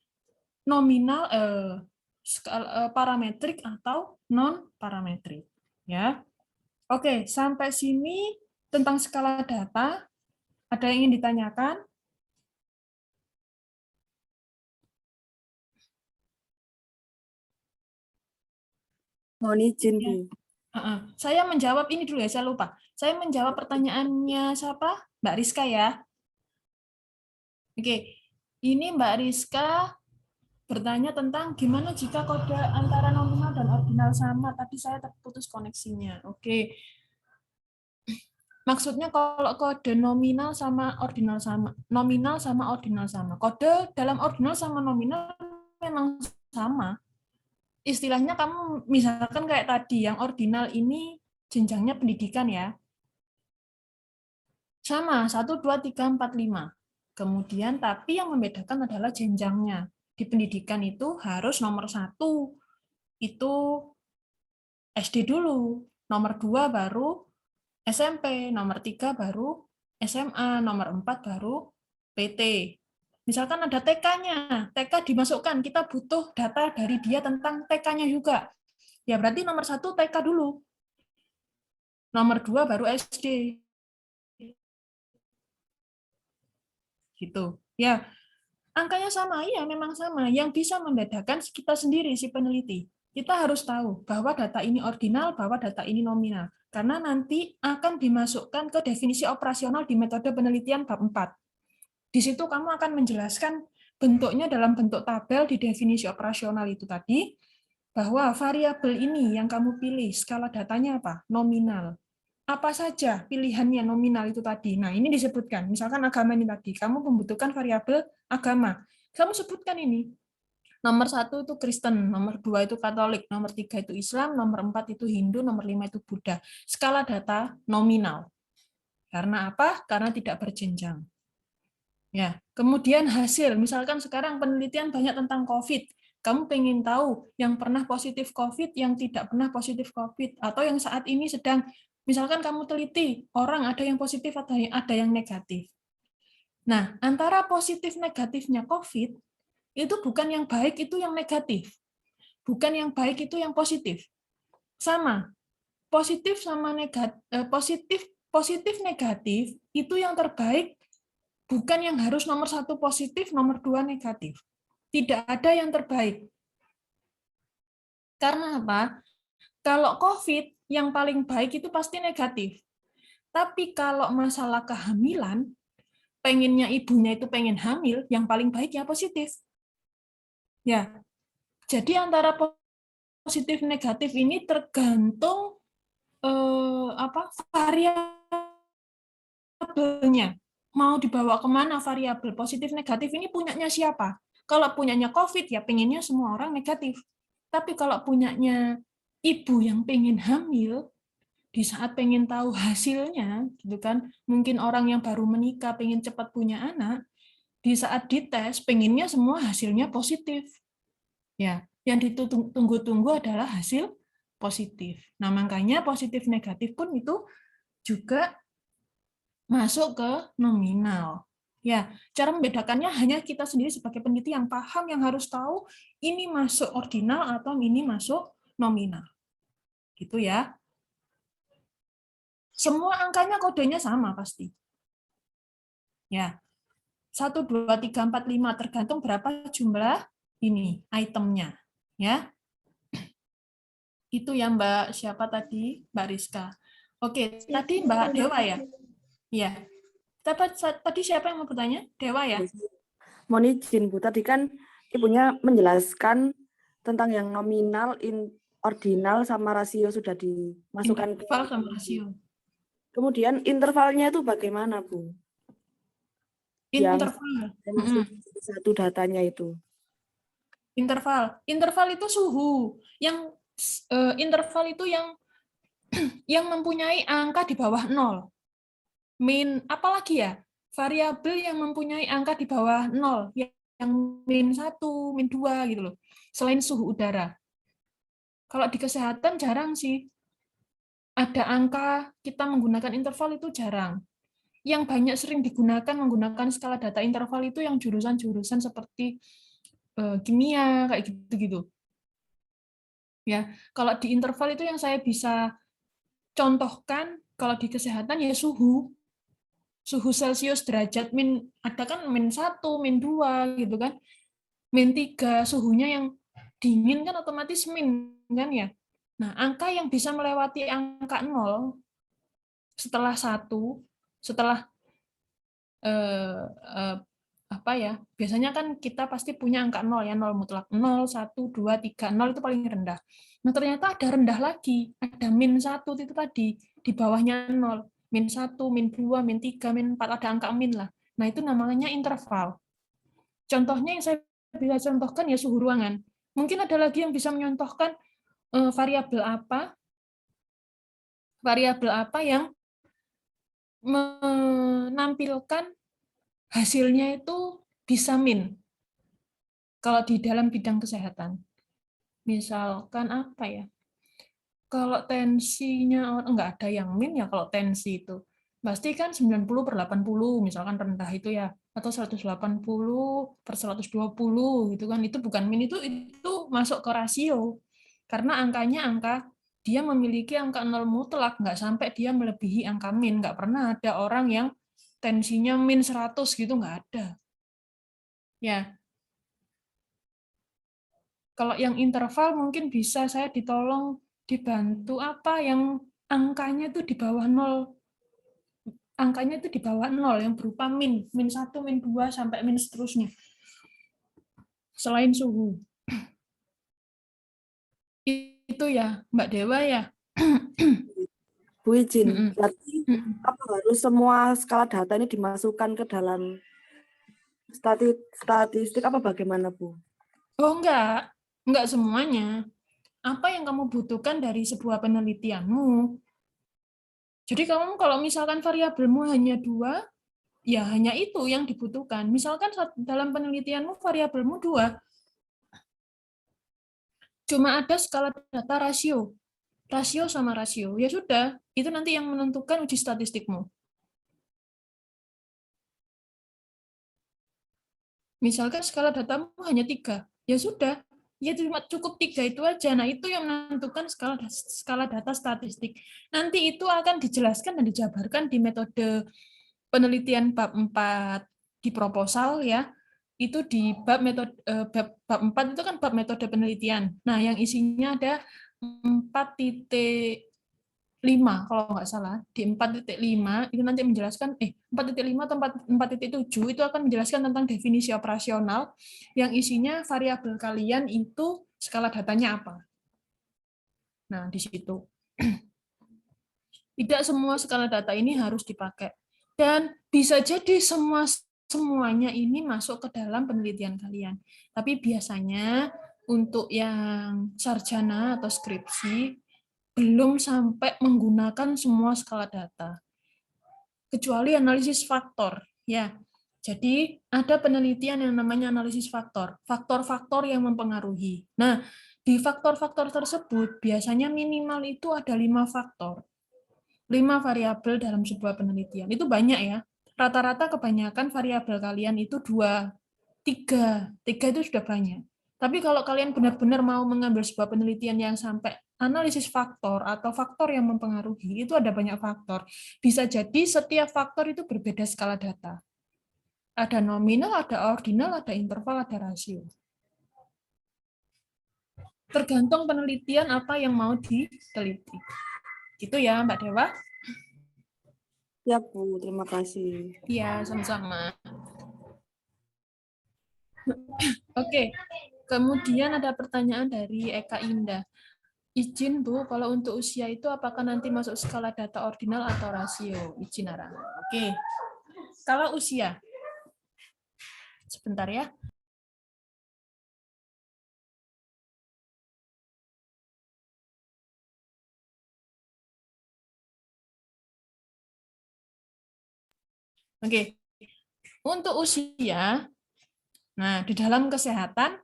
Speaker 1: nominal parametrik atau non parametrik ya. Oke, sampai sini tentang skala data. Ada yang ingin ditanyakan?
Speaker 3: Mohon izin,
Speaker 1: Ya.
Speaker 3: Bu.
Speaker 1: Saya menjawab ini dulu ya, saya lupa. Saya menjawab pertanyaannya siapa? Mbak Rizka ya. Oke, ini Mbak Rizka bertanya tentang gimana jika kode antara nominal dan ordinal sama. Tadi saya terputus koneksinya. Oke. Maksudnya kalau kode nominal sama ordinal sama. Nominal sama ordinal sama. Kode dalam ordinal sama nominal memang sama. istilahnya kamu misalkan kayak tadi, yang ordinal ini jenjangnya pendidikan ya. Sama, 1, 2, 3, 4, 5. Kemudian, tapi yang membedakan adalah jenjangnya. Di pendidikan itu harus nomor 1, itu SD dulu. Nomor 2 baru SMP. Nomor 3 baru SMA. Nomor 4 baru PT. Misalkan ada TK-nya, TK dimasukkan, kita butuh data dari dia tentang TK-nya juga. Ya berarti nomor 1 TK dulu. Nomor 2 baru SD. Gitu. Ya, angkanya sama, iya memang sama. Yang bisa membedakan kita sendiri, si peneliti. Kita harus tahu bahwa data ini ordinal, bahwa data ini nominal. Karena nanti akan dimasukkan ke definisi operasional di metode penelitian bab 4. Di situ kamu akan menjelaskan bentuknya dalam bentuk tabel di definisi operasional itu tadi, bahwa variabel ini yang kamu pilih, skala datanya apa? Nominal. Apa saja pilihannya nominal itu tadi. Nah, ini disebutkan. Misalkan agama ini tadi, kamu membutuhkan variabel agama. Kamu sebutkan ini. Nomor 1 itu Kristen, nomor 2 itu Katolik, nomor 3 itu Islam, nomor 4 itu Hindu, nomor 5 itu Buddha. Skala data nominal. Karena apa? Karena tidak berjenjang. Ya, kemudian hasil, misalkan sekarang penelitian banyak tentang COVID. Kamu pengen tahu yang pernah positif COVID, yang tidak pernah positif COVID, atau yang saat ini sedang, misalkan kamu teliti, orang ada yang positif, ada yang negatif. Nah, antara positif negatifnya COVID, itu bukan yang baik, itu yang negatif. Bukan yang baik, itu yang positif. Sama, positif sama positif negatif, itu yang terbaik, bukan yang harus nomor 1 positif, nomor 2 negatif. Tidak ada yang terbaik. Karena apa? Kalau COVID, yang paling baik itu pasti negatif. Tapi kalau masalah kehamilan, pengennya ibunya itu pengen hamil, yang paling baik ya positif. Ya, jadi antara positif negatif ini tergantung variabelnya. Mau dibawa kemana variabel positif negatif ini punyanya siapa? Kalau punyanya COVID ya pengennya semua orang negatif. Tapi kalau punyanya ibu yang pengen hamil, di saat pengen tahu hasilnya, gitu kan, mungkin orang yang baru menikah pengen cepat punya anak, di saat dites pengennya semua hasilnya positif. Ya, yang ditunggu-tunggu adalah hasil positif. Nah, makanya positif negatif pun itu juga masuk ke nominal. Ya, cara membedakannya hanya kita sendiri sebagai peneliti yang paham, yang harus tahu ini masuk ordinal atau ini masuk nominal. Gitu ya. Semua angkanya kodenya sama pasti. Ya. 1, 2, 3, 4, 5 tergantung berapa jumlah ini itemnya. Ya. Itu ya Mbak, siapa tadi? Mbak Rizka. Oke, tadi Mbak Dewa ya? Iya. Tadi siapa yang mau bertanya? Dewa ya?
Speaker 3: Mohon izin Bu, tadi kan Ibunya menjelaskan tentang yang nominal, ordinal, sama rasio sudah dimasukkan ke.
Speaker 1: Interval sama rasio.
Speaker 3: Kemudian intervalnya itu bagaimana Bu?
Speaker 1: Interval.
Speaker 3: Satu datanya itu.
Speaker 1: Interval itu suhu. Yang interval itu yang mempunyai angka di bawah 0. Min apalagi ya? Variabel yang mempunyai angka di bawah 0, yang min 1, min 2 gitu loh. Selain suhu udara. Kalau di kesehatan jarang sih. Ada angka kita menggunakan interval itu jarang. Yang banyak sering digunakan menggunakan skala data interval itu yang jurusan-jurusan seperti kimia kayak gitu-gitu. Ya, kalau di interval itu yang saya bisa contohkan kalau di kesehatan ya suhu Celcius derajat min, ada kan min 1, min 2 gitu kan. Min 3 suhunya yang dingin kan otomatis min kan ya. Nah, angka yang bisa melewati angka 0 setelah 1, setelah apa ya? Biasanya kan kita pasti punya angka 0 ya, 0 mutlak. 0, 1, 2, 3, 0 itu paling rendah. Nah, ternyata ada rendah lagi, ada min 1 itu tadi, di bawahnya 0. Min 1, min 2, min 3, min 4, ada angka min lah. Nah, itu namanya interval. Contohnya yang saya bisa contohkan ya suhu ruangan. Mungkin ada lagi yang bisa menyontohkan variabel apa yang menampilkan hasilnya itu bisa min kalau di dalam bidang kesehatan. Misalkan apa ya? Kalau tensinya enggak ada yang min ya kalau tensi itu. Pasti kan 90/80 misalkan rendah itu ya, atau 180/120 gitu kan. Itu bukan min, itu masuk ke rasio. Karena angkanya dia memiliki angka 0 mutlak, nggak sampai dia melebihi angka min. Nggak pernah ada orang yang tensinya min 100 gitu, nggak ada. Ya, kalau yang interval mungkin bisa saya dibantu apa yang angkanya itu di bawah 0. Angkanya itu di bawah 0 yang berupa min 1, min 2 sampai min seterusnya. Selain suhu. Itu ya, Mbak Dewa ya.
Speaker 3: Bu izin,
Speaker 1: Mm-mm.
Speaker 3: berarti apa harus semua skala data ini dimasukkan ke dalam statistik apa bagaimana, Bu?
Speaker 1: Oh enggak semuanya. Apa yang kamu butuhkan dari sebuah penelitianmu? Jadi kamu kalau misalkan variabelmu hanya 2, ya hanya itu yang dibutuhkan. Misalkan dalam penelitianmu variabelmu 2, cuma ada skala data rasio. Rasio sama rasio. Ya sudah, itu nanti yang menentukan uji statistikmu. Misalkan skala datamu hanya 3, ya sudah, ya cuma cukup 3 itu aja. Nah, itu yang menentukan skala data statistik. Nanti itu akan dijelaskan dan dijabarkan di metode penelitian bab 4 di proposal ya. Itu di bab 4 itu kan bab metode penelitian. Nah, yang isinya ada 4.5 kalau nggak salah, di 4.5 itu nanti menjelaskan 4.5 atau 4.7 itu akan menjelaskan tentang definisi operasional yang isinya variabel kalian itu skala datanya apa. Nah, di situ. Tidak semua skala data ini harus dipakai. Dan bisa jadi semuanya ini masuk ke dalam penelitian kalian. Tapi biasanya untuk yang sarjana atau skripsi belum sampai menggunakan semua skala data. Kecuali analisis faktor, ya. Jadi ada penelitian yang namanya analisis faktor, faktor-faktor yang mempengaruhi. Nah, di faktor-faktor tersebut biasanya minimal itu ada 5 faktor. 5 variabel dalam sebuah penelitian. Itu banyak ya. Rata-rata kebanyakan variabel kalian itu 2, 3. 3 itu sudah banyak. Tapi kalau kalian benar-benar mau mengambil sebuah penelitian yang sampai analisis faktor atau faktor yang mempengaruhi, itu ada banyak faktor. Bisa jadi setiap faktor itu berbeda skala data. Ada nominal, ada ordinal, ada interval, ada rasio. Tergantung penelitian apa yang mau diteliti. Gitu ya, Mbak Dewa.
Speaker 3: Ya, Bu, terima kasih.
Speaker 1: Iya, sama-sama. Oke, kemudian ada pertanyaan dari Eka Indah. Izin Bu, kalau untuk usia itu apakah nanti masuk skala data ordinal atau rasio? Izin Ara. Oke, kalau usia, sebentar ya. Oke, untuk usia, nah di dalam kesehatan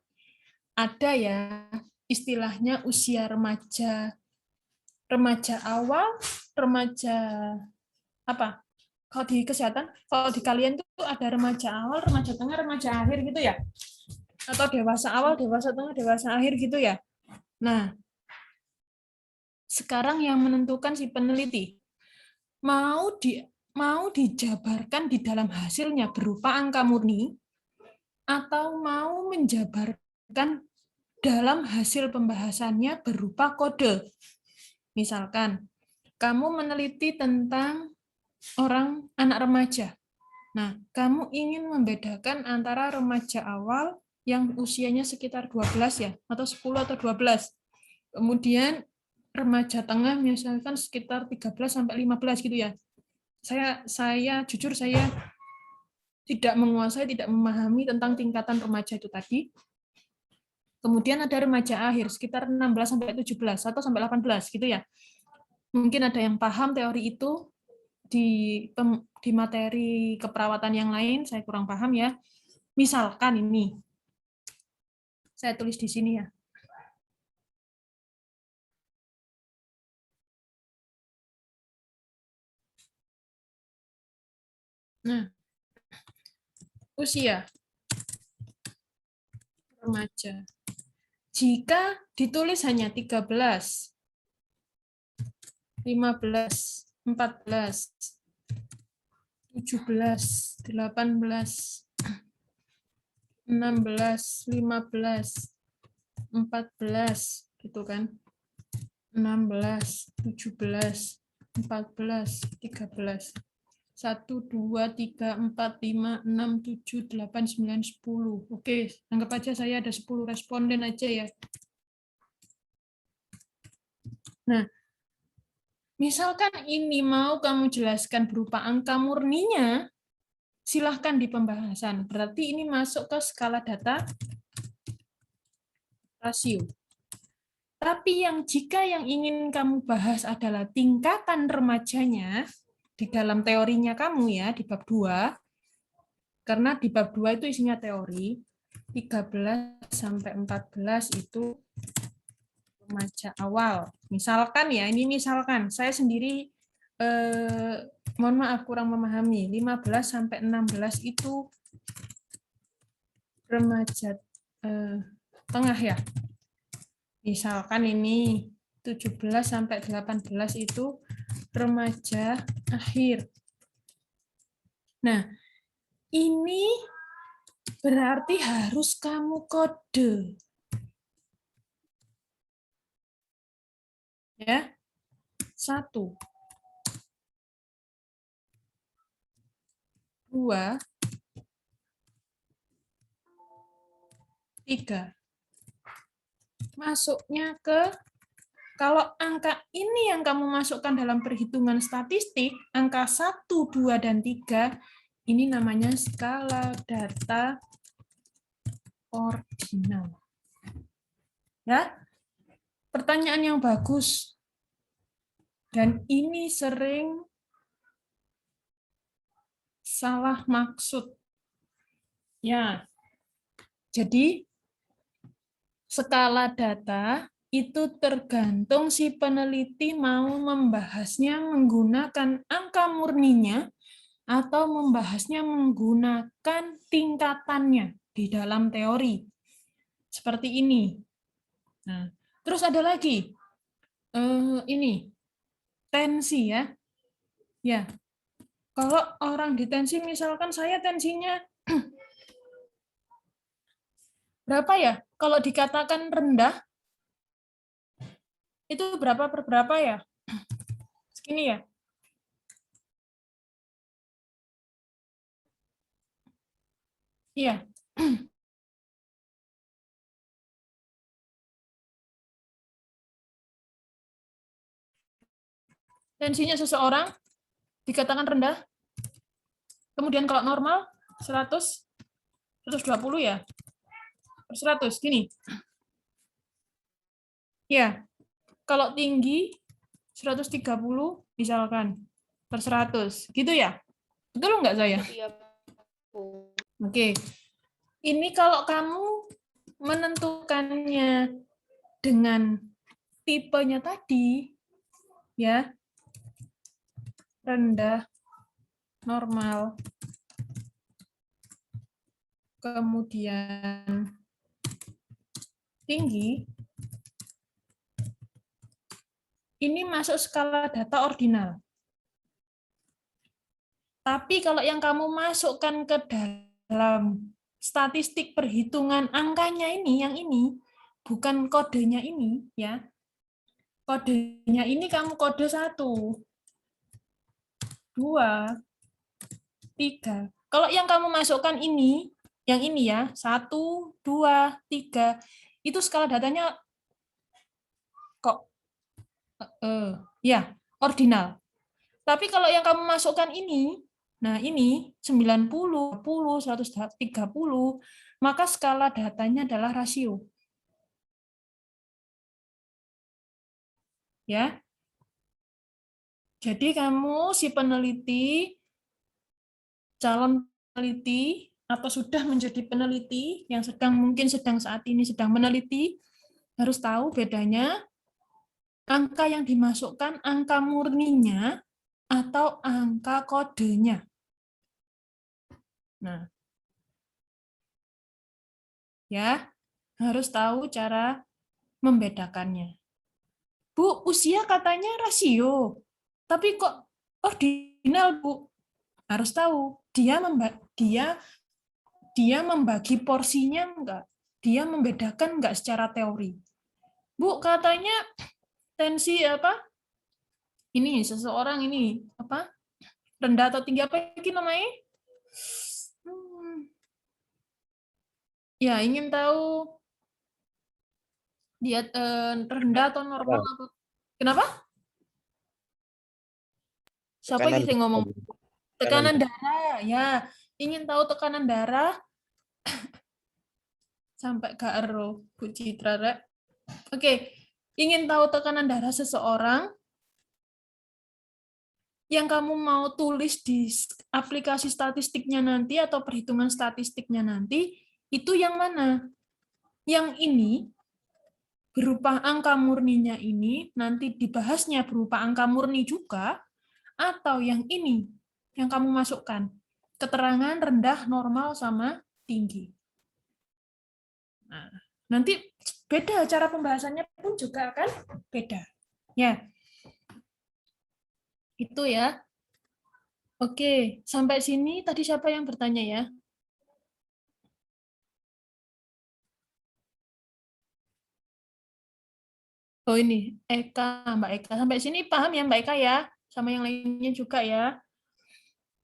Speaker 1: ada ya istilahnya usia remaja, remaja awal, remaja apa? Kalau di kesehatan, kalau di kalian tuh ada remaja awal, remaja tengah, remaja akhir gitu ya? Atau dewasa awal, dewasa tengah, dewasa akhir gitu ya? Nah, sekarang yang menentukan si peneliti mau dijabarkan di dalam hasilnya berupa angka murni atau mau menjabarkan dalam hasil pembahasannya berupa kode. Misalkan kamu meneliti tentang anak remaja. Nah, kamu ingin membedakan antara remaja awal yang usianya sekitar 12 ya, atau 10 atau 12. Kemudian remaja tengah misalkan sekitar 13 sampai 15 gitu ya. Saya jujur saya tidak menguasai, tidak memahami tentang tingkatan remaja itu tadi. Kemudian ada remaja akhir sekitar 16 sampai 17 atau sampai 18 gitu ya. Mungkin ada yang paham teori itu di materi keperawatan yang lain, saya kurang paham ya. Misalkan ini, saya tulis di sini ya. Nah, usia remaja. Jika ditulis hanya 13, 15, 14, 17, 18, 16, 15, 14, gitu kan. 16, 17, 14, 13. 1, 2, 3, 4, 5, 6, 7, 8, 9, 10. Oke, anggap aja saya ada 10 responden aja ya. Nah, misalkan ini mau kamu jelaskan berupa angka murninya, silahkan di pembahasan. Berarti ini masuk ke skala data rasio. Tapi jika yang ingin kamu bahas adalah tingkatan remajanya, di dalam teorinya kamu ya, di bab 2, karena di bab 2 itu isinya teori, 13 sampai 14 itu remaja awal. Misalkan ya, ini misalkan, saya sendiri, mohon maaf kurang memahami, 15 sampai 16 itu remaja tengah ya. Misalkan ini 17 sampai 18 itu remaja akhir. Nah, ini berarti harus kamu kode. Ya. 1, 2, 3. Masuknya ke, kalau angka ini yang kamu masukkan dalam perhitungan statistik, angka 1, 2, dan 3, ini namanya skala data ordinal. Ya, pertanyaan yang bagus. Dan ini sering salah maksud. Ya, jadi skala data itu tergantung si peneliti mau membahasnya menggunakan angka murninya atau membahasnya menggunakan tingkatannya di dalam teori. Seperti ini. Nah, terus ada lagi. Ini tensi ya. Ya. Kalau orang ditensi, misalkan saya tensinya berapa ya? Kalau dikatakan rendah, itu berapa per berapa ya? Segini ya? Iya. Tensinya seseorang dikatakan rendah. Kemudian kalau normal 100, 120 ya? Per 100, gini. Ya, kalau tinggi 130 misalkan per 100, gitu ya? Betul nggak saya?
Speaker 2: Iya, Bu.
Speaker 1: Oke. Ini kalau kamu menentukannya dengan tipenya tadi, ya, rendah, normal, kemudian tinggi, ini masuk skala data ordinal. Tapi kalau yang kamu masukkan ke dalam statistik perhitungan angkanya ini, yang ini, bukan kodenya ini, ya. Kodenya ini kamu kode 1, 2, 3. Kalau yang kamu masukkan ini, yang ini ya, 1, 2, 3, itu skala datanya kok ya, ordinal. Tapi kalau yang kamu masukkan ini, nah ini 90, 10, 130, maka skala datanya adalah rasio. Ya. Jadi kamu si peneliti, calon peneliti atau sudah menjadi peneliti yang mungkin saat ini sedang meneliti, harus tahu bedanya angka yang dimasukkan angka murninya atau angka kodenya. Nah, ya, harus tahu cara membedakannya. Bu, usia katanya rasio, tapi kok ordinal, Bu? Harus tahu, dia membagi porsinya enggak? Dia membedakan enggak secara teori? Bu, katanya tensi apa? Ini seseorang ini apa? Rendah atau tinggi apa ini namanya? Ya, ingin tahu dia rendah atau normal atau kenapa? Siapa
Speaker 4: Tekanan
Speaker 1: yang ngomong? Tekanan
Speaker 4: darah.
Speaker 1: darah, ya. Ingin tahu tekanan darah? Sampai ke ero, Bu Citra. Rek. Oke, ingin tahu tekanan darah seseorang? Yang kamu mau tulis di aplikasi statistiknya nanti atau perhitungan statistiknya nanti, itu yang mana? Yang ini berupa angka murninya ini, nanti dibahasnya berupa angka murni juga, atau yang ini, yang kamu masukkan, keterangan rendah, normal, sama tinggi. Nah, nanti beda, cara pembahasannya pun juga akan beda. Ya, itu ya. Oke, sampai sini tadi siapa yang bertanya ya? Oh ini, Eka, Mbak Eka. Sampai sini paham ya Mbak Eka ya? Sama yang lainnya juga ya.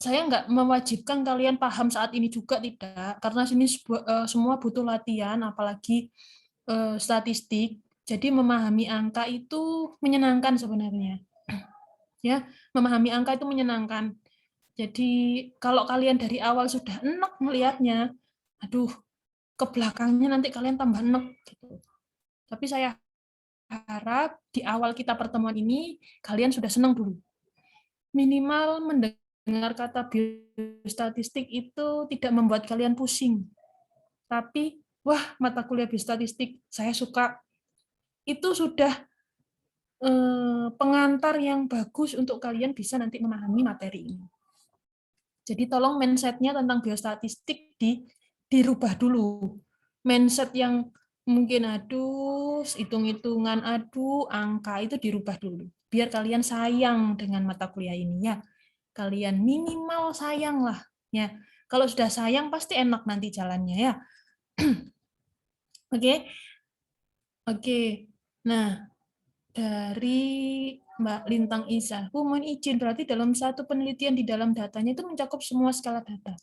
Speaker 1: Saya nggak mewajibkan kalian paham saat ini juga, tidak. Karena sini semua butuh latihan, apalagi statistik. Jadi memahami angka itu menyenangkan sebenarnya. Ya, memahami angka itu menyenangkan. Jadi kalau kalian dari awal sudah enak melihatnya, aduh, ke belakangnya nanti kalian tambah enak. Gitu. Tapi saya harap di awal kita pertemuan ini kalian sudah senang dulu. Minimal mendengar kata biostatistik itu tidak membuat kalian pusing. Tapi, wah, mata kuliah biostatistik saya suka. Itu sudah pengantar yang bagus untuk kalian bisa nanti memahami materi ini. Jadi tolong mindset-nya tentang biostatistik dirubah dulu. Mindset yang mungkin aduh, hitung-hitungan, aduh, angka itu dirubah dulu. Biar kalian sayang dengan mata kuliah ini ya. Kalian minimal sayang lah ya. Kalau sudah sayang pasti enak nanti jalannya ya. Oke. Oke. Nah, dari Mbak Lintang Isa, mohon izin berarti dalam satu penelitian di dalam datanya itu mencakup semua skala data.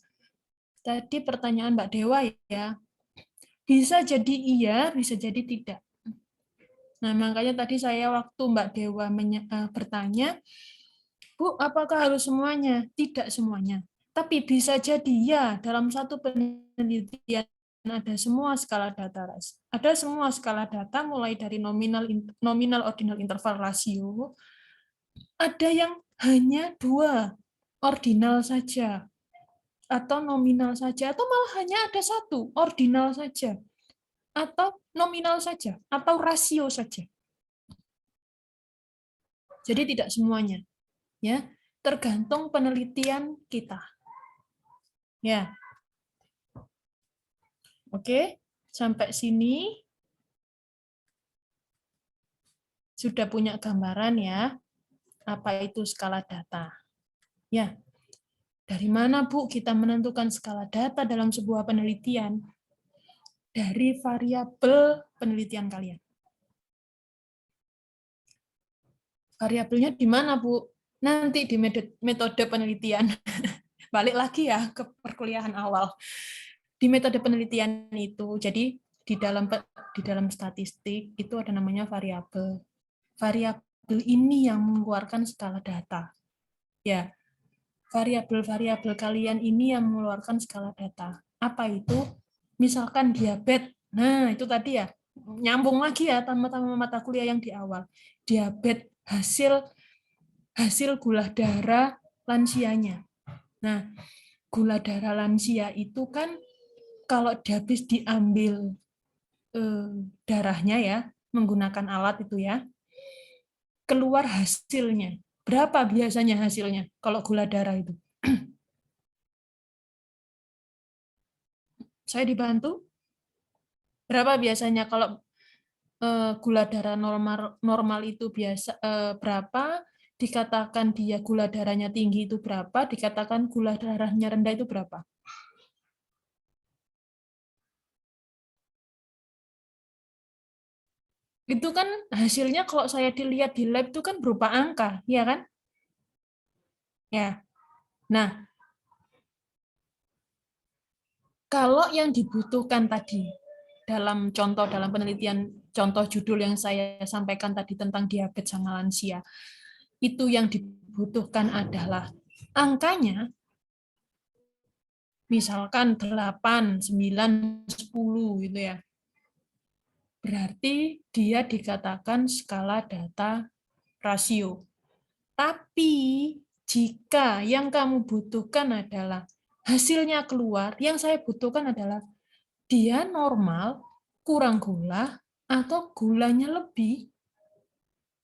Speaker 1: Tadi pertanyaan Mbak Dewa ya, bisa jadi iya, bisa jadi tidak. Nah, makanya tadi saya waktu Mbak Dewa bertanya, Bu, apakah harus semuanya? Tidak semuanya. Tapi bisa jadi ya, dalam satu penelitian ada semua skala data. Ada semua skala data, mulai dari nominal, ordinal, interval, rasio. Ada yang hanya 2, ordinal saja. Atau nominal saja, atau malah hanya ada 1, ordinal saja, atau nominal saja, atau rasio saja. Jadi tidak semuanya, ya, tergantung penelitian kita. Ya, oke, sampai sini sudah punya gambaran ya, apa itu skala data. Ya, dari mana Bu kita menentukan skala data dalam sebuah penelitian? Dari variabel penelitian kalian. Variabelnya di mana, Bu? Nanti di metode penelitian. Balik lagi ya ke perkuliahan awal. Di metode penelitian itu, jadi di dalam statistik itu ada namanya variabel. Variabel ini yang mengeluarkan skala data. Ya, variabel-variabel kalian ini yang mengeluarkan skala data. Apa itu? Misalkan diabetes. Nah, itu tadi ya, nyambung lagi ya sama mata kuliah yang di awal. Diabetes hasil gula darah lansianya. Nah, gula darah lansia itu kan kalau habis diambil darahnya ya, menggunakan alat itu ya, keluar hasilnya. Berapa biasanya hasilnya kalau gula darah itu? Saya dibantu? Berapa biasanya kalau gula darah normal itu biasa berapa? Dikatakan dia gula darahnya tinggi itu berapa? Dikatakan gula darahnya rendah itu berapa? Itu kan hasilnya kalau saya dilihat di lab itu kan berupa angka, ya kan? Ya. Nah, kalau yang dibutuhkan tadi dalam penelitian contoh judul yang saya sampaikan tadi tentang diabetes sama lansia, itu yang dibutuhkan adalah angkanya misalkan 8, 9, 10 gitu ya. Berarti dia dikatakan skala data rasio. Tapi jika yang kamu butuhkan adalah hasilnya keluar, yang saya butuhkan adalah dia normal, kurang gula, atau gulanya lebih,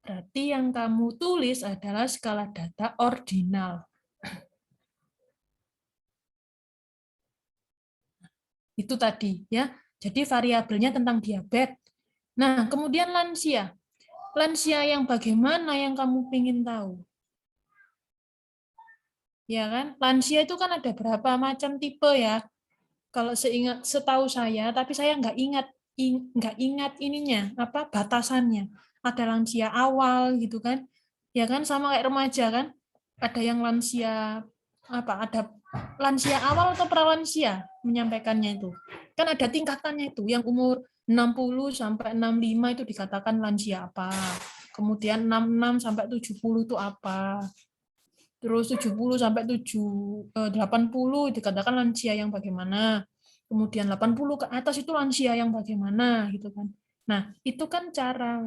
Speaker 1: berarti yang kamu tulis adalah skala data ordinal. Itu tadi ya. Jadi variabelnya tentang diabetes. Nah, kemudian lansia. Lansia yang bagaimana yang kamu ingin tahu? Ya kan? Lansia itu kan ada berapa macam tipe ya. Kalau setahu saya, tapi saya nggak ingat ininya, apa batasannya. Ada lansia awal gitu kan. Ya kan sama kayak remaja kan. Ada yang lansia apa? Ada lansia awal atau pralansia menyampaikannya itu. Kan ada tingkatannya itu, yang umur 60 sampai 65 itu dikatakan lansia apa. Kemudian 66 sampai 70 itu apa. Terus 70 sampai 80 dikatakan lansia yang bagaimana. Kemudian 80 ke atas itu lansia yang bagaimana gitu kan. Nah, itu kan cara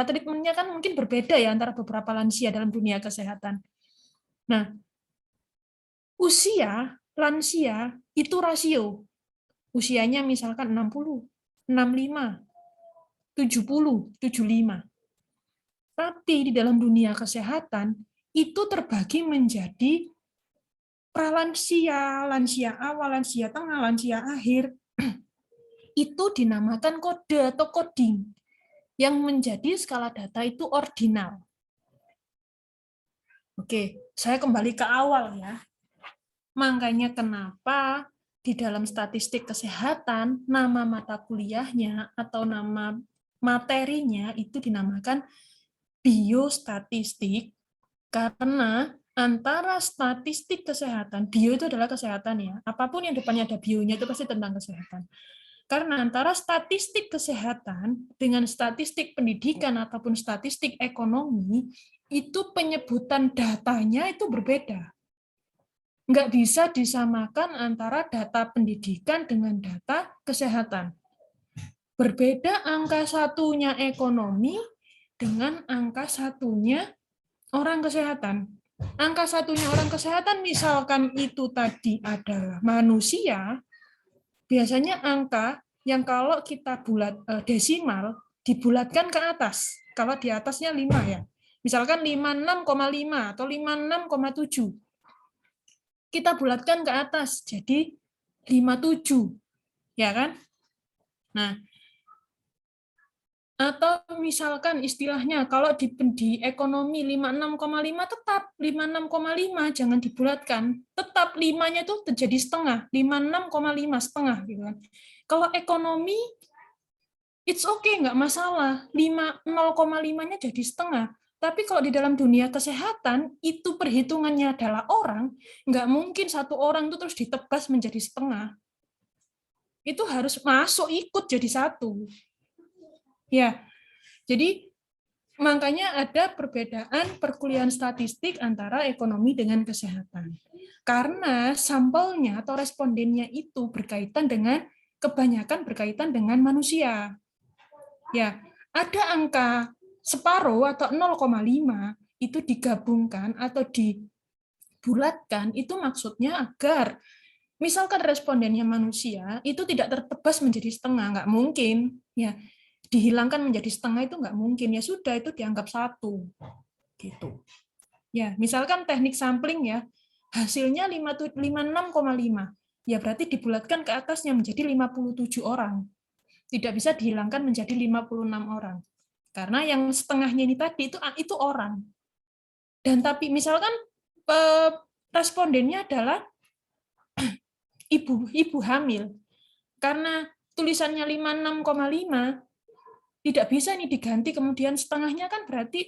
Speaker 1: treatmentnya kan mungkin berbeda ya antara beberapa lansia dalam dunia kesehatan. Nah, usia lansia itu rasio. Usianya misalkan 60, 65, 70, 75. Tapi di dalam dunia kesehatan itu terbagi menjadi pralansia, lansia awal, lansia tengah, lansia akhir. Itu dinamakan kode atau coding. Yang menjadi skala data itu ordinal. Oke, saya kembali ke awal ya. Makanya kenapa di dalam statistik kesehatan, nama mata kuliahnya atau nama materinya itu dinamakan biostatistik, karena antara statistik kesehatan, bio itu adalah kesehatan ya, apapun yang depannya ada bionya itu pasti tentang kesehatan. Karena antara statistik kesehatan dengan statistik pendidikan ataupun statistik ekonomi, itu penyebutan datanya itu berbeda. Nggak bisa disamakan antara data pendidikan dengan data kesehatan. Berbeda angka satunya ekonomi dengan angka satunya orang kesehatan. Angka satunya orang kesehatan misalkan itu tadi adalah manusia, biasanya angka yang kalau kita bulat desimal dibulatkan ke atas. Kalau di atasnya 5 ya. Misalkan 56,5 atau 56,7. Kita bulatkan ke atas jadi 57. Ya kan? Nah, atau misalkan istilahnya kalau di ekonomi 56,5 tetap 56,5 jangan dibulatkan. Tetap 5-nya itu terjadi setengah, 56,5 setengah gitu kan. Kalau ekonomi it's okay, nggak masalah. 0,5-nya jadi setengah. Tapi kalau di dalam dunia kesehatan, itu perhitungannya adalah orang, nggak mungkin satu orang itu terus ditebas menjadi setengah. Itu harus masuk ikut jadi satu. Ya, jadi makanya ada perbedaan perkuliahan statistik antara ekonomi dengan kesehatan. Karena sampelnya atau respondennya itu kebanyakan berkaitan dengan manusia. Ya, ada angka separuh atau 0,5 itu digabungkan atau dibulatkan, itu maksudnya agar misalkan respondennya manusia itu tidak tertebas menjadi setengah, nggak mungkin ya, dihilangkan menjadi setengah itu nggak mungkin, ya sudah itu dianggap satu gitu ya. Misalkan teknik sampling ya, hasilnya 56,5, ya berarti dibulatkan ke atasnya menjadi 57 orang, tidak bisa dihilangkan menjadi 56 orang, karena yang setengahnya ini tadi itu orang. Dan tapi misalkan respondennya adalah ibu hamil, karena tulisannya 56,5 tidak bisa ini diganti kemudian setengahnya, kan berarti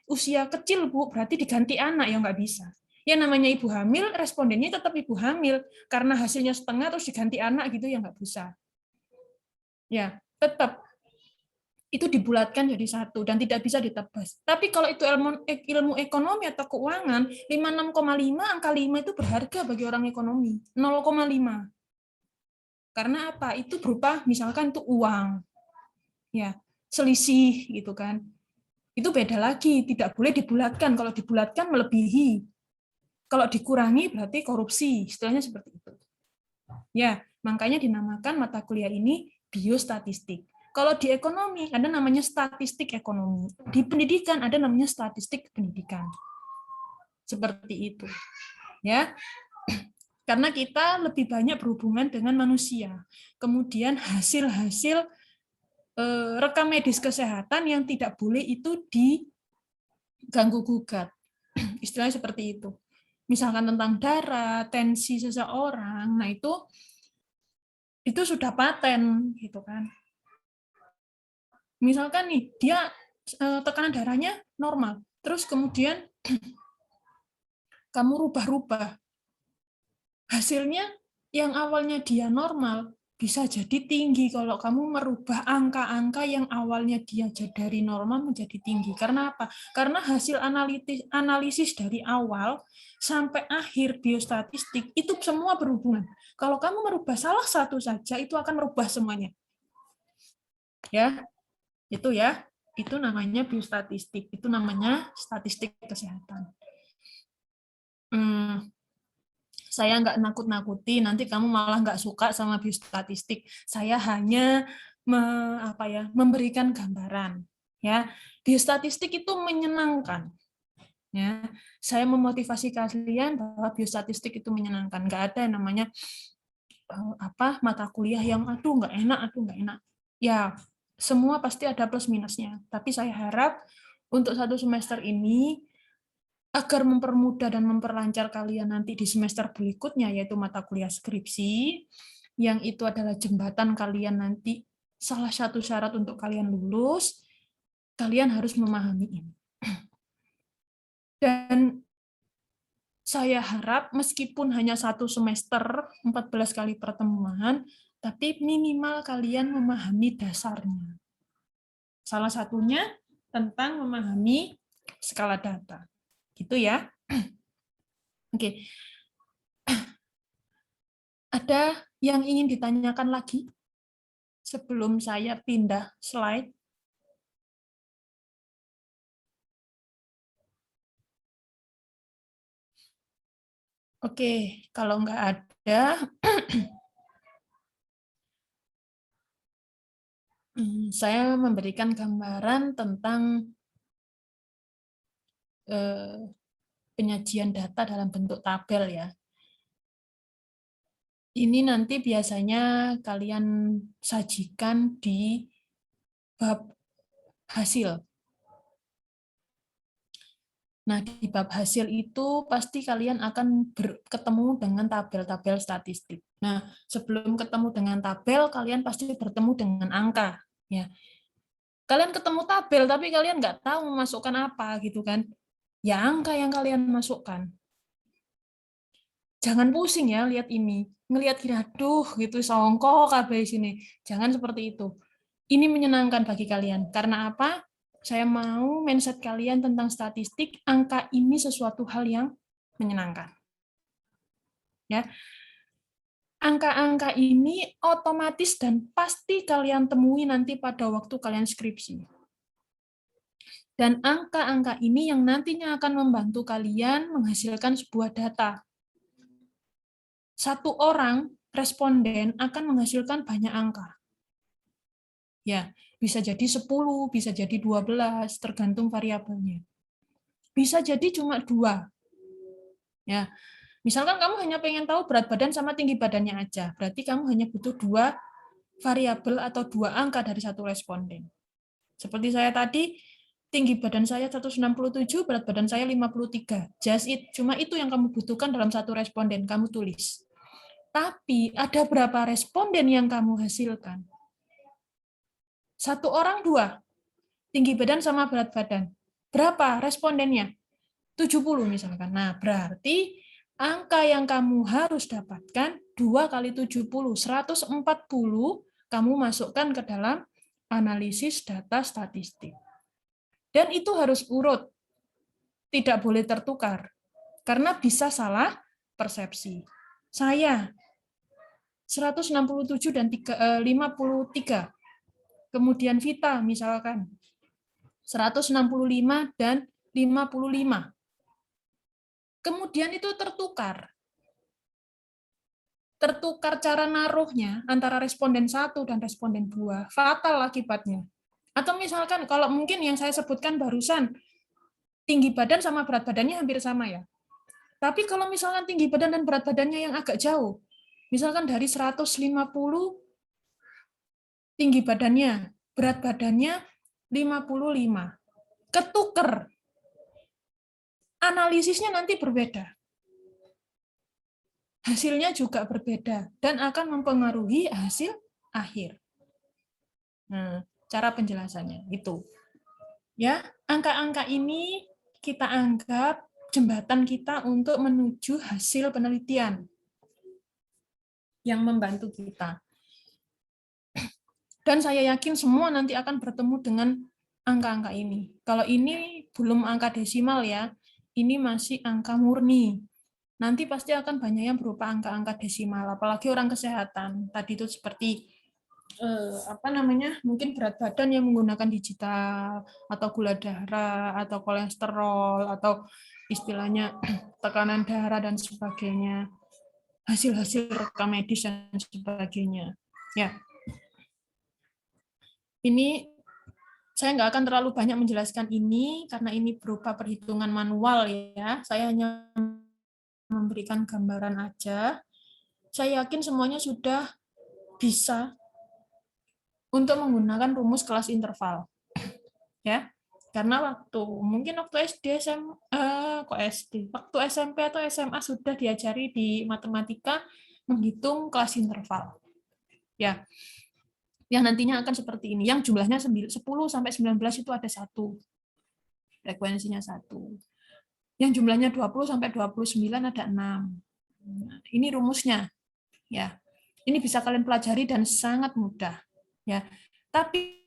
Speaker 1: usia kecil Bu, berarti diganti anak, ya nggak bisa. Ya namanya ibu hamil, respondennya tetap ibu hamil, karena hasilnya setengah terus diganti anak gitu ya nggak bisa. Ya, tetap itu dibulatkan jadi satu dan tidak bisa ditebas. Tapi kalau itu ilmu ekonomi atau keuangan, 56,5, angka 5 itu berharga bagi orang ekonomi. 0,5. Karena apa? Itu berupa misalkan itu uang. Ya, selisih gitu kan. Itu beda lagi, tidak boleh dibulatkan. Kalau dibulatkan melebihi. Kalau dikurangi berarti korupsi, istilahnya seperti itu. Ya, makanya dinamakan mata kuliah ini biostatistik. Kalau di ekonomi ada namanya statistik ekonomi. Di pendidikan ada namanya statistik pendidikan. Seperti itu. Ya. Karena kita lebih banyak berhubungan dengan manusia. Kemudian hasil-hasil rekam medis kesehatan yang tidak boleh itu diganggu gugat. Istilahnya seperti itu. Misalkan tentang darah, tensi seseorang, nah itu sudah paten gitu kan. Misalkan nih dia tekanan darahnya normal, terus kemudian kamu rubah-rubah, hasilnya yang awalnya dia normal bisa jadi tinggi kalau kamu merubah angka-angka yang awalnya dia dari normal menjadi tinggi. Karena apa? Karena hasil analisis dari awal sampai akhir biostatistik itu semua berhubungan. Kalau kamu merubah salah satu saja itu akan merubah semuanya. Ya, itu ya. Itu namanya biostatistik. Itu namanya statistik kesehatan. Saya nggak nakut-nakuti, nanti kamu malah nggak suka sama biostatistik. Saya hanya memberikan gambaran. Ya, biostatistik itu menyenangkan. Ya, saya memotivasi kalian bahwa biostatistik itu menyenangkan. Nggak ada yang namanya mata kuliah yang aduh nggak enak. Ya, semua pasti ada plus minusnya. Tapi saya harap untuk 1 semester ini agar mempermudah dan memperlancar kalian nanti di semester berikutnya, yaitu mata kuliah skripsi, yang itu adalah jembatan kalian nanti, salah satu syarat untuk kalian lulus, kalian harus memahami ini. Dan saya harap meskipun hanya 1 semester, 14 kali pertemuan, tapi minimal kalian memahami dasarnya. Salah satunya tentang memahami skala data. Gitu ya. Oke. Ada yang ingin ditanyakan lagi sebelum saya pindah slide? Oke, kalau nggak ada, saya memberikan gambaran tentang penyajian data dalam bentuk tabel ya. Ini nanti biasanya kalian sajikan di bab hasil. Nah, di bab hasil itu pasti kalian akan ketemu dengan tabel-tabel statistik. Nah, sebelum ketemu dengan tabel, kalian pasti bertemu dengan angka. Ya. Kalian ketemu tabel, tapi kalian nggak tahu memasukkan apa, gitu kan. Ya, angka yang kalian masukkan. Jangan pusing ya lihat ini. Ngelihat gini, aduh gitu, songkok kabeh sini. Jangan seperti itu. Ini menyenangkan bagi kalian. Karena apa? Saya mau mindset kalian tentang statistik, angka ini sesuatu hal yang menyenangkan. Ya. Angka-angka ini otomatis dan pasti kalian temui nanti pada waktu kalian skripsi. Dan angka-angka ini yang nantinya akan membantu kalian menghasilkan sebuah data. Satu orang responden akan menghasilkan banyak angka. Ya, bisa jadi 10, bisa jadi 12, tergantung variabelnya. Bisa jadi cuma 2. Ya, misalkan kamu hanya pengen tahu berat badan sama tinggi badannya aja, berarti kamu hanya butuh 2 variabel atau 2 angka dari satu responden. Seperti saya tadi, tinggi badan saya 167, berat badan saya 53. Just it, cuma itu yang kamu butuhkan dalam satu responden, kamu tulis. Tapi ada berapa responden yang kamu hasilkan? Satu orang 2, tinggi badan sama berat badan. Berapa respondennya? 70 misalkan. Nah, berarti angka yang kamu harus dapatkan 2 kali 70, 140 kamu masukkan ke dalam analisis data statistik. Dan itu harus urut, tidak boleh tertukar, karena bisa salah persepsi. Saya 167 dan 53, kemudian Vita misalkan 165 dan 55. Kemudian itu tertukar cara naruhnya antara responden 1 dan responden 2, fatal akibatnya. Atau misalkan kalau mungkin yang saya sebutkan barusan, tinggi badan sama berat badannya hampir sama ya. Tapi kalau misalkan tinggi badan dan berat badannya yang agak jauh, misalkan dari 150 tinggi badannya, berat badannya 55. Ketuker. Analisisnya nanti berbeda. Hasilnya juga berbeda dan akan mempengaruhi hasil akhir. Nah, cara penjelasannya itu. Ya, angka-angka ini kita anggap jembatan kita untuk menuju hasil penelitian yang membantu kita. Dan saya yakin semua nanti akan bertemu dengan angka-angka ini. Kalau ini belum angka desimal ya, ini masih angka murni. Nanti pasti akan banyak yang berupa angka-angka desimal, apalagi orang kesehatan. Tadi itu seperti mungkin berat badan yang menggunakan digital, atau gula darah, atau kolesterol, atau istilahnya tekanan darah dan sebagainya, hasil-hasil rekam medis dan sebagainya. Ya, ini saya nggak akan terlalu banyak menjelaskan ini karena ini berupa perhitungan manual ya. Saya hanya memberikan gambaran aja. Saya yakin semuanya sudah bisa untuk menggunakan rumus kelas interval. Ya. Karena waktu SD, waktu SMP atau SMA sudah diajari di matematika menghitung kelas interval. Ya. Yang nantinya akan seperti ini. Yang jumlahnya 10 sampai 19 itu ada 1. Frekuensinya 1. Yang jumlahnya 20 sampai 29 ada 6. Nah, ini rumusnya. Ya. Ini bisa kalian pelajari dan sangat mudah. Ya. Tapi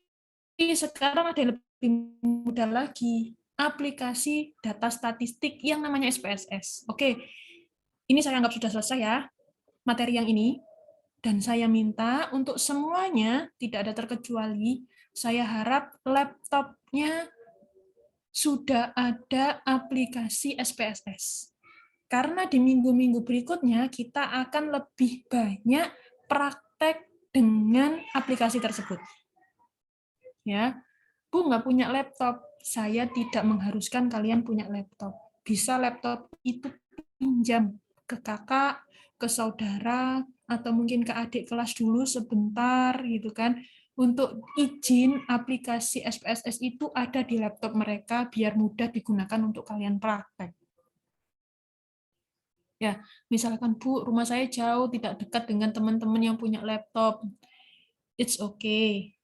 Speaker 1: sekarang ada lebih mudah lagi, aplikasi data statistik yang namanya SPSS. Oke. Ini saya anggap sudah selesai ya, materi yang ini. Dan saya minta untuk semuanya, tidak ada terkecuali, saya harap laptopnya sudah ada aplikasi SPSS. Karena di minggu-minggu berikutnya, kita akan lebih banyak praktek dengan aplikasi tersebut. Ya, Bu nggak punya laptop, saya tidak mengharuskan kalian punya laptop. Bisa laptop itu pinjam ke kakak, ke saudara, atau mungkin ke adik kelas dulu sebentar gitu kan, untuk izin aplikasi SPSS itu ada di laptop mereka biar mudah digunakan untuk kalian praktek. Ya, misalkan Bu, rumah saya jauh, tidak dekat dengan teman-teman yang punya laptop. It's okay.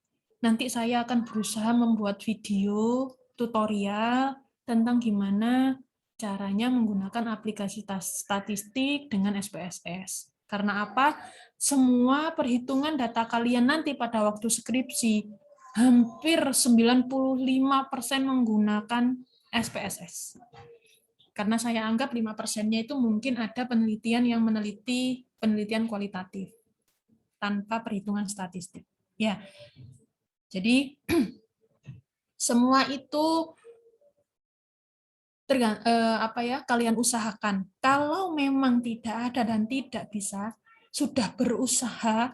Speaker 1: Nanti saya akan berusaha membuat video tutorial tentang gimana caranya menggunakan aplikasi statistik dengan SPSS. Karena apa? Semua perhitungan data kalian nanti pada waktu skripsi hampir 95% menggunakan SPSS. Karena saya anggap 5%-nya itu mungkin ada penelitian yang meneliti penelitian kualitatif tanpa perhitungan statistik. Ya. Jadi semua itu kalian usahakan. Kalau memang tidak ada dan tidak bisa, sudah berusaha,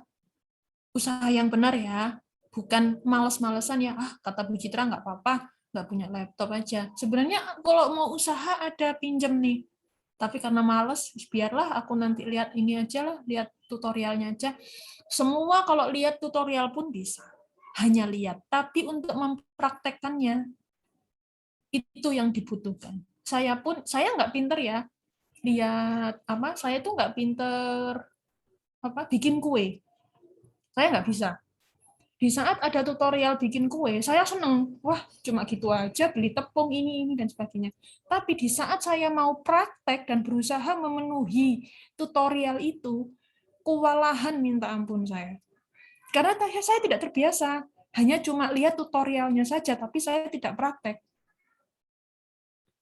Speaker 1: usaha yang benar ya, bukan males-malesan ya, kata Bu Citra nggak apa-apa, nggak punya laptop aja. Sebenarnya kalau mau usaha ada pinjem nih, tapi karena males, biarlah aku nanti lihat ini aja lah, lihat tutorialnya aja. Semua kalau lihat tutorial pun bisa, hanya lihat. Tapi untuk mempraktekkannya, itu yang dibutuhkan. Saya nggak pinter ya, lihat saya tuh nggak pinter bikin kue. Saya nggak bisa. Di saat ada tutorial bikin kue, saya seneng. Wah, cuma gitu aja, beli tepung, ini, dan sebagainya. Tapi di saat saya mau praktek dan berusaha memenuhi tutorial itu, kewalahan minta ampun saya. Karena saya tidak terbiasa. Hanya cuma lihat tutorialnya saja, tapi saya tidak praktek.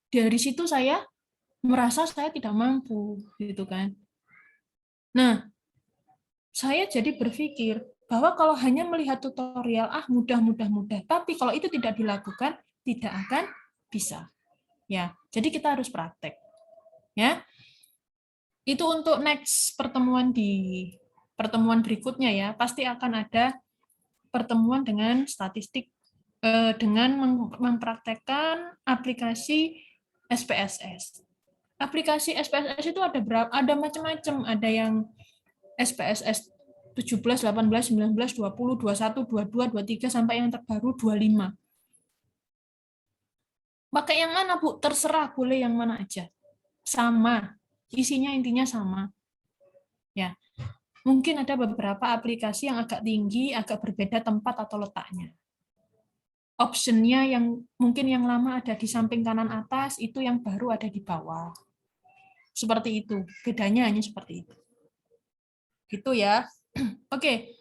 Speaker 1: Dari situ saya merasa saya tidak mampu, gitu kan. Nah, saya jadi berpikir bahwa kalau hanya melihat tutorial, mudah, tapi kalau itu tidak dilakukan, tidak akan bisa. Ya, jadi kita harus praktek. Ya, itu untuk next pertemuan berikutnya ya, pasti akan ada pertemuan dengan statistik dengan mempraktekkan aplikasi SPSS. Aplikasi SPSS itu ada macam-macam, ada yang SPSS 17, 18, 19, 20, 21, 22, 23 sampai yang terbaru 25. Pakai yang mana, Bu? Terserah, boleh yang mana aja. Sama. Isinya intinya sama. Ya. Mungkin ada beberapa aplikasi yang agak tinggi, agak berbeda tempat atau letaknya. Optionnya yang mungkin yang lama ada di samping kanan atas, itu yang baru ada di bawah. Seperti itu. Bedanya hanya seperti itu. Gitu ya. Oke.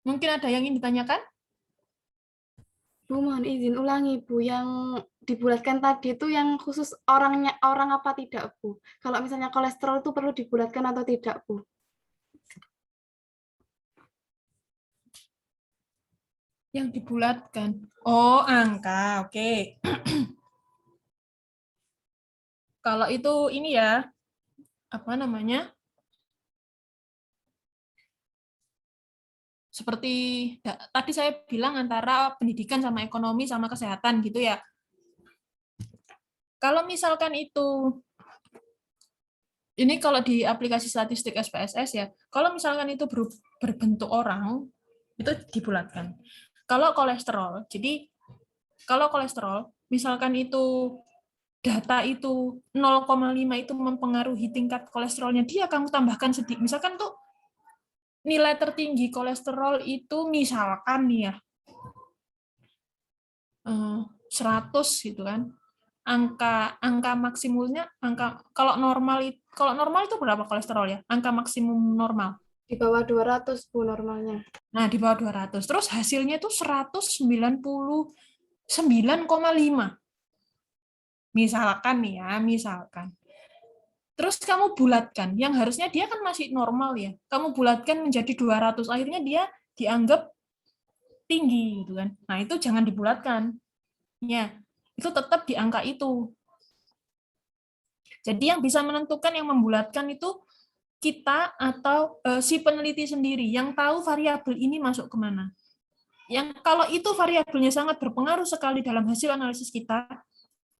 Speaker 1: Mungkin ada yang ingin ditanyakan?
Speaker 2: Bu, mohon izin ulangi, Bu. Yang dibulatkan tadi itu yang khusus orang apa tidak, Bu? Kalau misalnya kolesterol itu perlu dibulatkan atau tidak, Bu?
Speaker 1: Yang dibulatkan. Oh, angka. Oke. Kalau itu ini ya, apa namanya? Seperti tadi saya bilang antara pendidikan sama ekonomi sama kesehatan gitu ya. Kalau misalkan itu, ini kalau di aplikasi statistik SPSS ya, kalau misalkan itu berbentuk orang, itu dibulatkan. Kalau kolesterol, jadi kalau kolesterol, misalkan itu data itu 0,5 itu mempengaruhi tingkat kolesterolnya, dia akan tambahkan sedikit. Misalkan tuh nilai tertinggi kolesterol itu misalkan nih ya, 100 gitu kan. Angka maksimumnya, kalau normal itu berapa kolesterol ya? Angka maksimum normal.
Speaker 2: Di bawah 200, Bu, normalnya.
Speaker 1: Nah, di bawah 200. Terus hasilnya itu 199,5. Misalkan nih ya, misalkan. Terus kamu bulatkan, yang harusnya dia kan masih normal ya. Kamu bulatkan menjadi 200, akhirnya dia dianggap tinggi gitu kan. Nah, itu jangan dibulatkan. Ya, itu tetap di angka itu. Jadi yang bisa menentukan, yang membulatkan itu kita atau si peneliti sendiri yang tahu variabel ini masuk kemana. Yang kalau itu variabelnya sangat berpengaruh sekali dalam hasil analisis kita,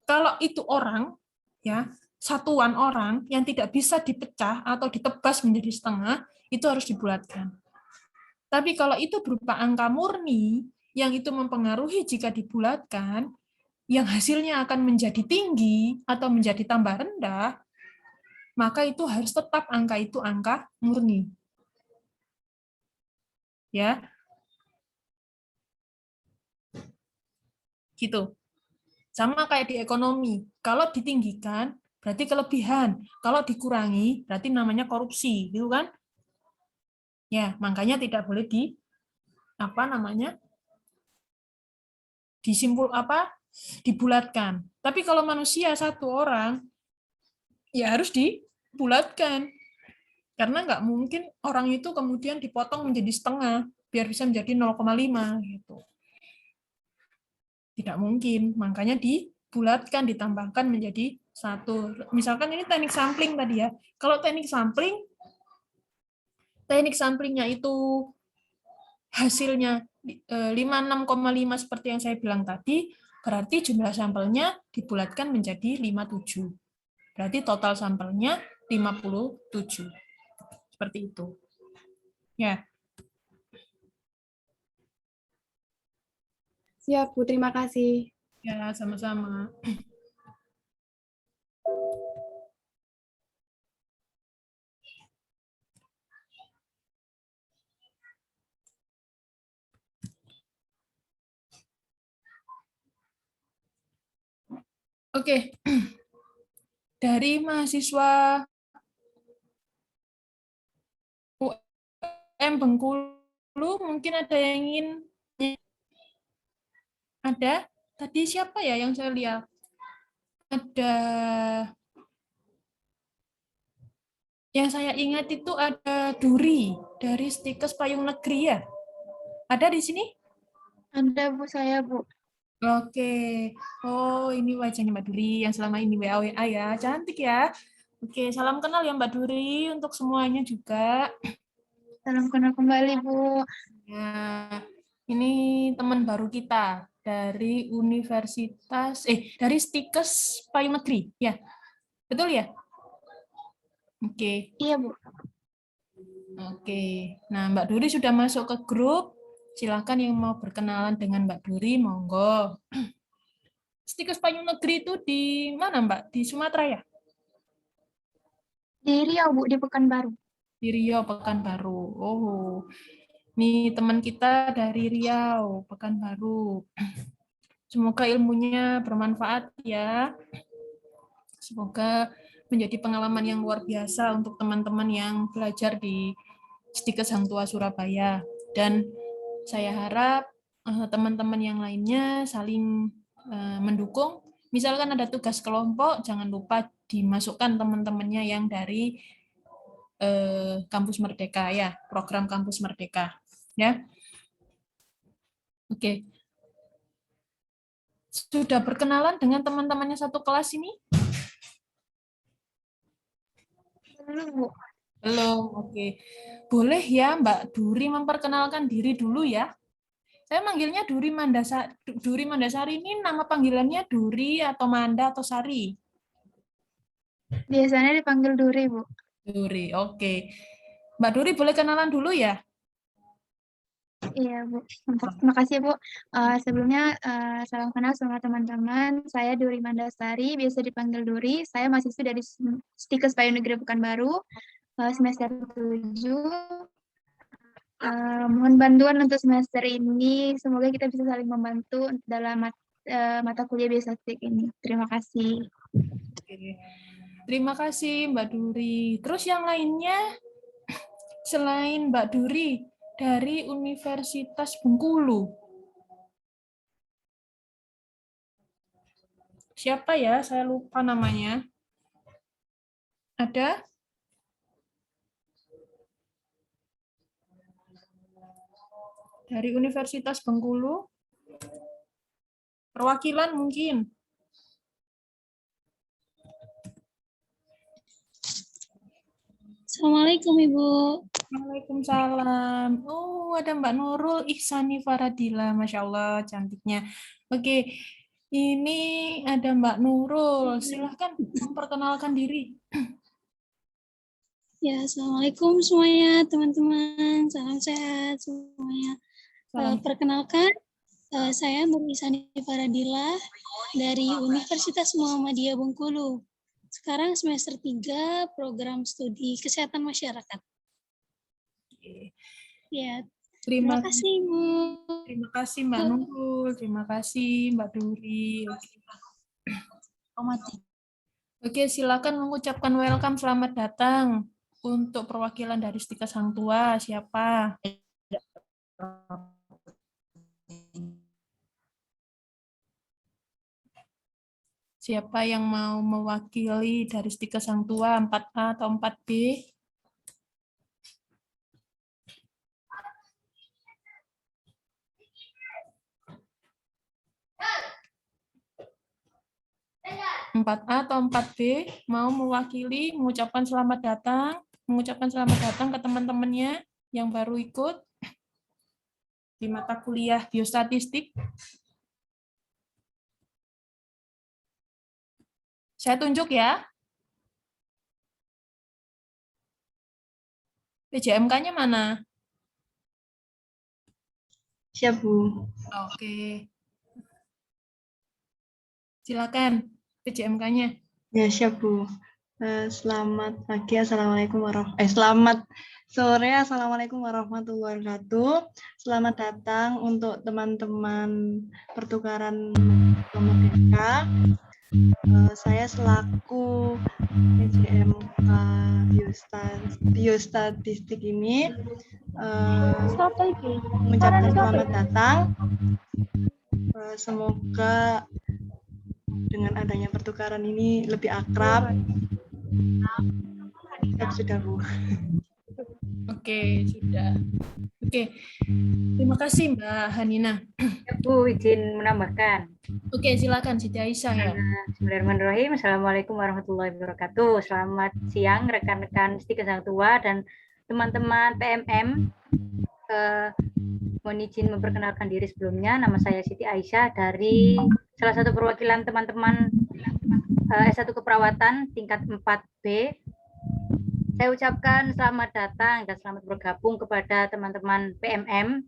Speaker 1: kalau itu orang, ya satuan orang yang tidak bisa dipecah atau ditebas menjadi setengah, itu harus dibulatkan. Tapi kalau itu berupa angka murni, yang itu mempengaruhi jika dibulatkan, yang hasilnya akan menjadi tinggi atau menjadi tambah rendah, maka itu harus tetap angka itu angka murni. Ya. Gitu. Sama kayak di ekonomi. Kalau ditinggikan berarti kelebihan, kalau dikurangi berarti namanya korupsi, gitu kan? Ya, makanya tidak boleh dibulatkan. Tapi kalau manusia satu orang, ya harus dibulatkan. Karena nggak mungkin orang itu kemudian dipotong menjadi setengah, biar bisa menjadi 0,5 gitu. Tidak mungkin, makanya dibulatkan. dibulatkan, ditambahkan menjadi 1. Misalkan ini teknik sampling tadi ya. Kalau teknik samplingnya itu hasilnya 56,5 seperti yang saya bilang tadi, berarti jumlah sampelnya dibulatkan menjadi 57. Berarti total sampelnya 57. Seperti itu. Ya.
Speaker 2: Siap, Bu. Terima kasih.
Speaker 1: Ya, sama-sama. Oke. Dari mahasiswa UM Bengkulu mungkin ada yang ingin ada? Tadi siapa ya yang saya lihat? Ada yang saya ingat itu ada Duri dari Stikes Payung Negeri ya. Ada di sini?
Speaker 4: Ada Bu, saya Bu.
Speaker 1: Oke. Oh, ini wajahnya Mbak Duri yang selama ini WA ya. Cantik ya. Oke, salam kenal ya Mbak Duri untuk semuanya juga.
Speaker 4: Salam kenal kembali Bu.
Speaker 1: Nah, ini teman baru kita dari dari Stikes Payung Negeri, ya. Betul ya? Oke.
Speaker 4: Iya Bu.
Speaker 1: Oke. Nah, Mbak Duri sudah masuk ke grup. Silakan yang mau berkenalan dengan Mbak Duri, monggo. Stikes Payung Negeri itu di mana, Mbak? Di Sumatera ya?
Speaker 4: Di Riau Bu, di Pekanbaru.
Speaker 1: Di Riau, Pekanbaru. Oh, ini teman kita dari Riau, Pekanbaru. Semoga ilmunya bermanfaat ya. Semoga menjadi pengalaman yang luar biasa untuk teman-teman yang belajar di Stikes Hang Tua Surabaya. Dan saya harap teman-teman yang lainnya saling mendukung. Misalkan ada tugas kelompok, jangan lupa dimasukkan teman-temannya yang dari Kampus Merdeka ya, program Kampus Merdeka. Ya. Oke. Sudah berkenalan dengan teman-temannya satu kelas ini?
Speaker 4: Belum Bu.
Speaker 1: Belum, oke. Boleh ya Mbak Duri memperkenalkan diri dulu ya. Saya manggilnya Duri Mandasari ini nama panggilannya Duri atau Manda atau Sari?
Speaker 4: Biasanya dipanggil Duri Bu.
Speaker 1: Duri, oke. Mbak Duri boleh kenalan dulu ya?
Speaker 4: Iya Bu. Terima kasih Bu. Sebelumnya salam kenal sama teman-teman. Saya Duri Mandasari, biasa dipanggil Duri. Saya mahasiswa dari Stikes Payung Negeri Pekanbaru, semester 7. Mohon bantuan untuk semester ini. Semoga kita bisa saling membantu dalam mata kuliah biosastik ini. Terima kasih.
Speaker 1: Oke. Terima kasih Mbak Duri. Terus yang lainnya, selain Mbak Duri, dari Universitas Bengkulu. Siapa ya? Saya lupa namanya. Ada? Dari Universitas Bengkulu? Perwakilan mungkin.
Speaker 4: Assalamualaikum Ibu.
Speaker 1: Waalaikumsalam. Oh, ada Mbak Nurul Ihsani Faradila. Masya Allah, cantiknya. Oke, ini ada Mbak Nurul. Silahkan memperkenalkan diri.
Speaker 4: Ya, Assalamualaikum semuanya teman-teman. Salam sehat semuanya.
Speaker 1: Salam.
Speaker 4: Perkenalkan, saya Nur Isani Faradila dari Universitas Muhammadiyah Bengkulu. Sekarang semester 3 program studi kesehatan masyarakat. Ya, terima kasih Bu.
Speaker 1: Terima kasih Mbak Nurul. Terima kasih Mbak Duri. Oke, silakan mengucapkan welcome, selamat datang. Untuk perwakilan dari Stikes Hang Tua, siapa? Siapa yang mau mewakili dari Stikes Hang Tua 4A atau 4B? 4A atau 4B mau mewakili mengucapkan selamat datang ke teman-temannya yang baru ikut di mata kuliah biostatistik. Saya tunjuk ya. PJMK-nya mana?
Speaker 5: Siap, Bu.
Speaker 1: Oke. Silakan PJMK-nya.
Speaker 5: Ya, siap, Bu. Selamat pagi, selamat sore, assalamualaikum warahmatullahi wabarakatuh. Selamat datang untuk teman-teman pertukaran Merdeka. Saya selaku PJMK Biostatistik ini mengucapkan selamat datang. Semoga dengan adanya pertukaran ini lebih akrab. Sudah, Bu.
Speaker 1: Oke, sudah. Oke. Terima kasih Mbak Hanina.
Speaker 6: Bu, izin menambahkan.
Speaker 1: Oke, silakan Siti Aisyah ya.
Speaker 6: Bismillahirrahmanirrahim. Assalamualaikum warahmatullahi wabarakatuh. Selamat siang rekan-rekan Stikes Sang Tua dan teman-teman PMM. Mohon izin memperkenalkan diri sebelumnya. Nama saya Siti Aisyah dari salah satu perwakilan teman-teman S1 Keperawatan tingkat 4B. Saya ucapkan selamat datang dan selamat bergabung kepada teman-teman PMM.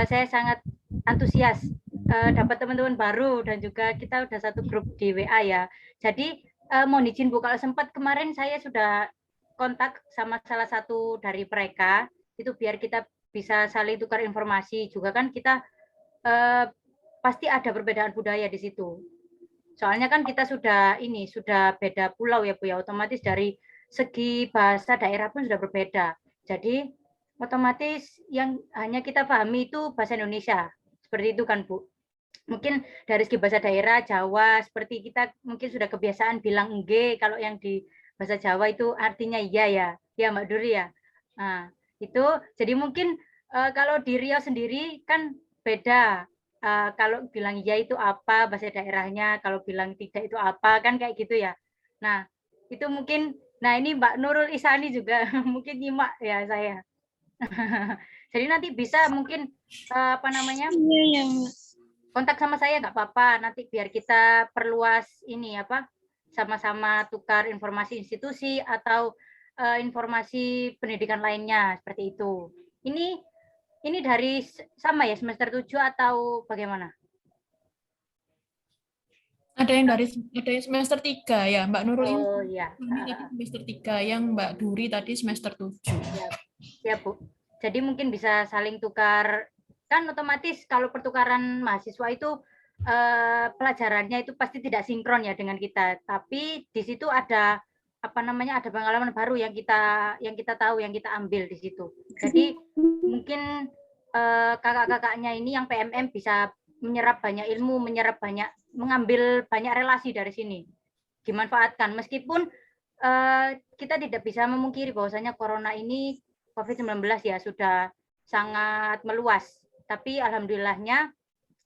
Speaker 6: Saya sangat antusias dapat teman-teman baru dan juga kita udah satu grup di WA ya. Jadi mohon izin Bu, kalau sempat kemarin saya sudah kontak sama salah satu dari mereka, itu biar kita bisa saling tukar informasi juga kan kita pasti ada perbedaan budaya di situ. Soalnya kan kita sudah beda pulau ya Bu ya, otomatis dari segi bahasa daerah pun sudah berbeda. Jadi otomatis yang hanya kita pahami itu bahasa Indonesia. Seperti itu kan Bu. Mungkin dari segi bahasa daerah Jawa seperti kita mungkin sudah kebiasaan bilang nge, kalau yang di bahasa Jawa itu artinya iya ya. Ya Mbak Duri ya. Nah, itu jadi mungkin kalau di Riau sendiri kan beda. Kalau bilang iya itu apa bahasa daerahnya, kalau bilang tidak itu apa kan kayak gitu ya. Nah, itu mungkin ini Mbak Nurul Isani juga mungkin nyimak ya saya. Jadi nanti bisa mungkin kontak sama saya nggak apa-apa, nanti biar kita perluas ini sama-sama tukar informasi institusi atau informasi pendidikan lainnya seperti itu. Ini dari sama ya semester 7 atau bagaimana?
Speaker 1: Ada yang semester 3 ya, Mbak Nurul ini.
Speaker 6: Oh iya.
Speaker 1: Ini tadi semester 3, yang Mbak Duri tadi semester 7.
Speaker 6: Ya Bu. Jadi mungkin bisa saling tukar, kan otomatis kalau pertukaran mahasiswa itu pelajarannya itu pasti tidak sinkron ya dengan kita. Tapi di situ ada ada pengalaman baru yang kita tahu, yang kita ambil di situ. Jadi mungkin kakak-kakaknya ini yang PMM bisa menyerap banyak ilmu, mengambil banyak relasi dari sini, dimanfaatkan. Meskipun kita tidak bisa memungkiri bahwasanya corona ini COVID-19 ya sudah sangat meluas, tapi alhamdulillahnya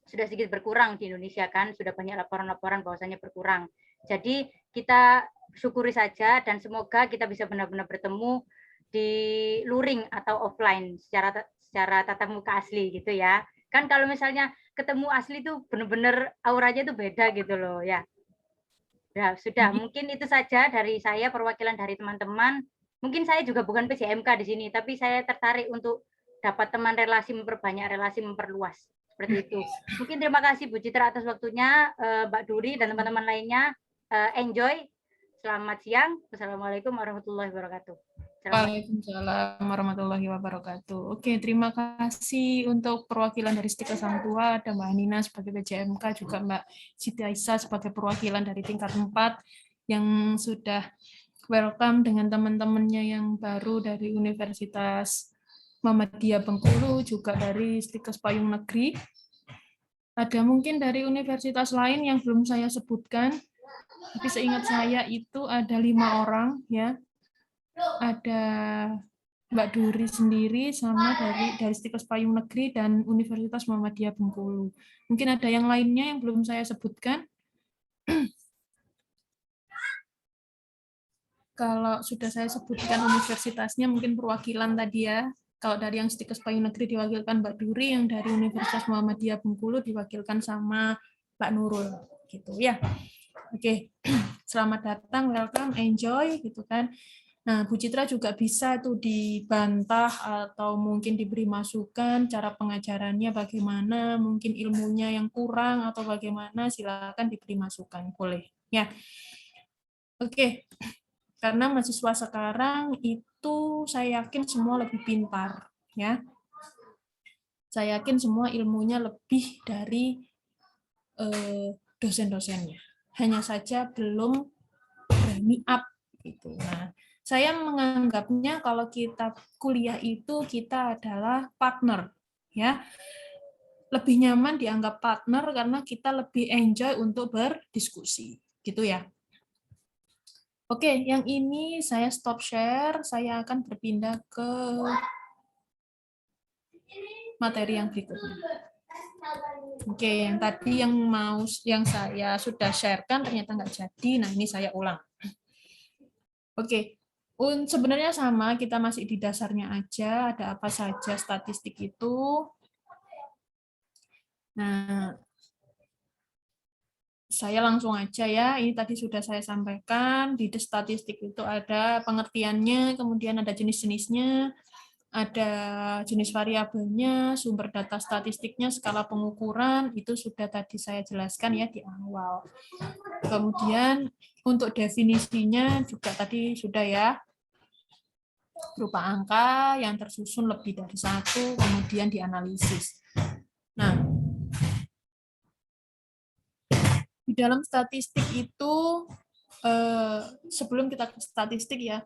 Speaker 6: sudah sedikit berkurang di Indonesia kan, sudah banyak laporan-laporan bahwasanya berkurang. Jadi kita syukuri saja dan semoga kita bisa benar-benar bertemu di luring atau offline secara tatap muka asli gitu ya. Kan kalau misalnya ketemu asli tuh benar-benar auranya tuh beda gitu loh ya. Ya sudah, mungkin itu saja dari saya, perwakilan dari teman-teman. Mungkin saya juga bukan PJMK di sini, tapi saya tertarik untuk dapat teman relasi, memperbanyak relasi, memperluas seperti itu. Mungkin terima kasih Bu Citra atas waktunya, Mbak Duri dan teman-teman lainnya. Enjoy. Selamat siang. Wassalamualaikum warahmatullahi wabarakatuh.
Speaker 1: Waalaikumsalam warahmatullahi wabarakatuh. Oke, terima kasih untuk perwakilan dari Stikes Sang Tua, ada Mbak Nina sebagai PJMK, juga Mbak Siti Aisyah sebagai perwakilan dari tingkat 4 yang sudah welcome dengan teman-temannya yang baru dari Universitas Muhammadiyah Bengkulu, juga dari Stikes Payung Negeri. Ada mungkin dari universitas lain yang belum saya sebutkan, tapi seingat saya itu ada 5 orang ya. Ada Mbak Duri sendiri sama dari Stikes Payung Negeri dan Universitas Muhammadiyah Bengkulu. Mungkin ada yang lainnya yang belum saya sebutkan. kalau sudah saya sebutkan universitasnya, mungkin perwakilan tadi ya. Kalau dari yang Stikes Payung Negeri diwakilkan Mbak Duri, yang dari Universitas Muhammadiyah Bengkulu diwakilkan sama Mbak Nurul, gitu ya. Oke, selamat datang, welcome, enjoy, gitu kan. Nah, Bu Citra juga bisa tuh dibantah atau mungkin diberi masukan cara pengajarannya bagaimana, mungkin ilmunya yang kurang atau bagaimana, silakan diberi masukan, boleh ya. Oke, karena mahasiswa sekarang itu saya yakin semua lebih pintar ya. Saya yakin semua ilmunya lebih dari dosen-dosennya. Hanya saja belum berani up gitu. Nah, saya menganggapnya kalau kita kuliah itu kita adalah partner, ya. Lebih nyaman dianggap partner karena kita lebih enjoy untuk berdiskusi, gitu ya. Oke, yang ini saya stop share, saya akan berpindah ke materi yang berikutnya. Oke, yang tadi yang saya sudah sharekan ternyata nggak jadi, nah ini saya ulang. Oke. Sebenarnya sama, kita masih di dasarnya aja, ada apa saja statistik itu. Nah, saya langsung aja ya, ini tadi sudah saya sampaikan, di statistik itu ada pengertiannya, kemudian ada jenis-jenisnya, ada jenis variabelnya, sumber data statistiknya, skala pengukuran, itu sudah tadi saya jelaskan ya di awal. Kemudian untuk definisinya juga tadi sudah ya, berupa angka yang tersusun lebih dari satu, kemudian dianalisis. Nah, di dalam statistik itu, sebelum kita ke statistik ya,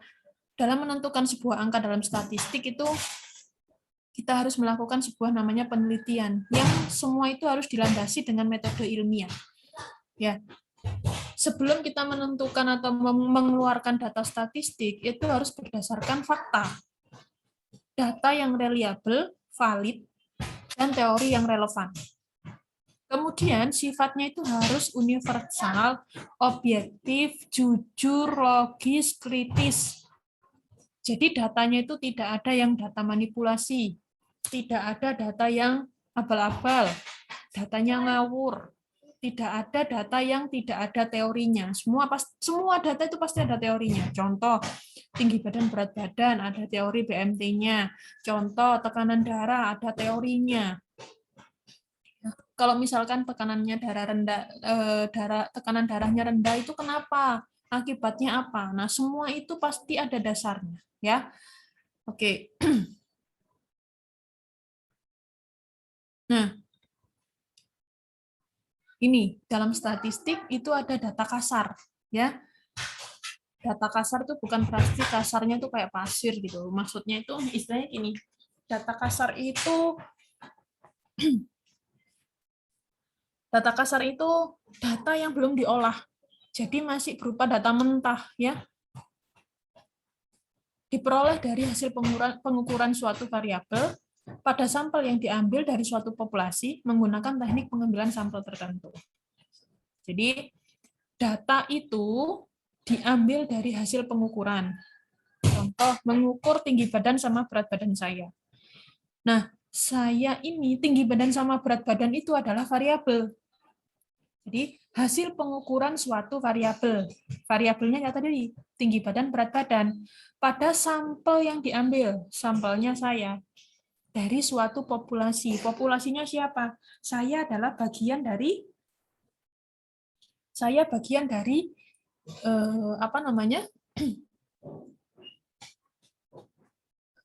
Speaker 1: dalam menentukan sebuah angka dalam statistik itu, kita harus melakukan sebuah namanya penelitian, yang semua itu harus dilandasi dengan metode ilmiah. Ya. Sebelum kita menentukan atau mengeluarkan data statistik, itu harus berdasarkan fakta. Data yang reliabel, valid, dan teori yang relevan. Kemudian sifatnya itu harus universal, objektif, jujur, logis, kritis. Jadi datanya itu tidak ada yang data manipulasi, tidak ada data yang abal-abal, datanya ngawur, tidak ada data yang tidak ada teorinya. Semua data itu pasti ada teorinya. Contoh, tinggi badan berat badan, ada teori BMT-nya. Contoh, tekanan darah, ada teorinya. Kalau misalkan tekanannya tekanan darahnya rendah itu kenapa? Akibatnya apa? Nah, semua itu pasti ada dasarnya, ya. Oke. Nah, ini dalam statistik itu ada data kasar, ya. Data kasar itu bukan berarti kasarnya itu kayak pasir gitu. Maksudnya itu istilahnya ini. Data kasar itu data yang belum diolah. Jadi masih berupa data mentah, ya. Diperoleh dari hasil pengukuran suatu variabel pada sampel yang diambil dari suatu populasi menggunakan teknik pengambilan sampel tertentu. Jadi, data itu diambil dari hasil pengukuran. Contoh, mengukur tinggi badan sama berat badan saya. Nah, saya ini tinggi badan sama berat badan itu adalah variabel. Jadi, hasil pengukuran suatu variabel. Variabelnya tadi tinggi badan, berat badan. Pada sampel yang diambil, sampelnya saya, dari suatu populasi. Populasinya siapa? Saya adalah bagian dari apa namanya?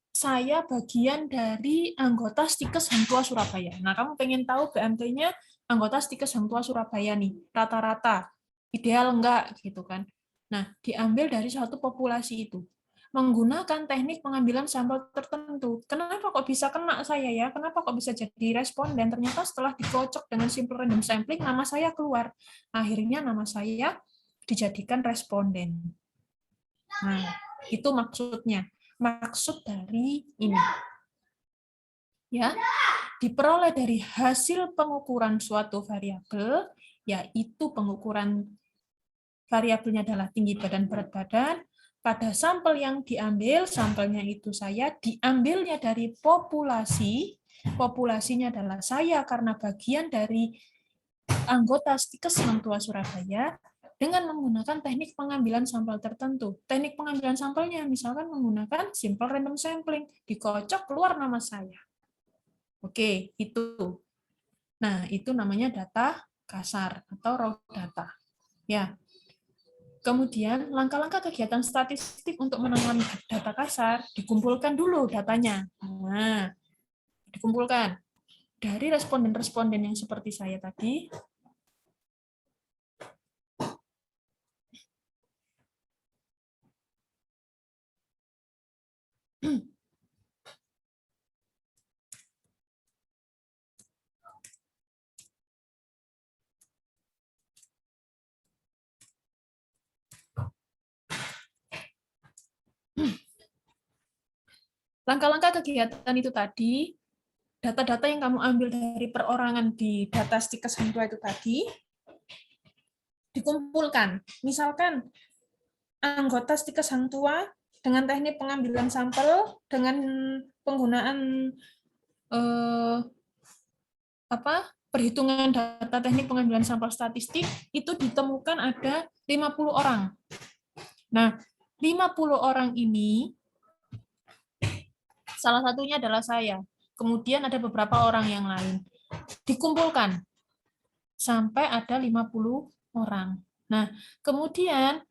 Speaker 1: Saya bagian dari anggota Stikes Hang Tuah Surabaya. Nah, kamu pengen tahu BMT-nya anggota Stikes Hang Tuah Surabaya nih, rata-rata. Ideal enggak gitu kan. Nah, diambil dari suatu populasi itu. Menggunakan teknik pengambilan sampel tertentu. Kenapa kok bisa kena saya ya? Kenapa kok bisa jadi responden? Ternyata setelah dikocok dengan simple random sampling, nama saya keluar. Akhirnya nama saya dijadikan responden. Nah, itu maksudnya. Maksud dari ini. Ya, diperoleh dari hasil pengukuran suatu variabel, yaitu pengukuran variabelnya adalah tinggi badan, berat badan, pada sampel yang diambil, sampelnya itu saya, diambilnya dari populasi, populasinya adalah saya karena bagian dari anggota Stikes Hang Tuah Surabaya, dengan menggunakan teknik pengambilan sampel tertentu. Teknik pengambilan sampelnya misalkan menggunakan simple random sampling, dikocok keluar nama saya. Oke, itu. Nah, itu namanya data kasar atau raw data. Ya. Kemudian, langkah-langkah kegiatan statistik untuk menangani data kasar, dikumpulkan dulu datanya. Nah, dikumpulkan dari responden-responden yang seperti saya tadi. Langkah-langkah kegiatan itu tadi, data-data yang kamu ambil dari perorangan di data Stikes Hang Tuah itu tadi, dikumpulkan. Misalkan anggota Stikes Hang Tuah dengan teknik pengambilan sampel, dengan penggunaan perhitungan data teknik pengambilan sampel statistik, itu ditemukan ada 50 orang. Nah, 50 orang ini, salah satunya adalah saya. Kemudian ada beberapa orang yang lain. Dikumpulkan sampai ada 50 orang. Nah, kemudian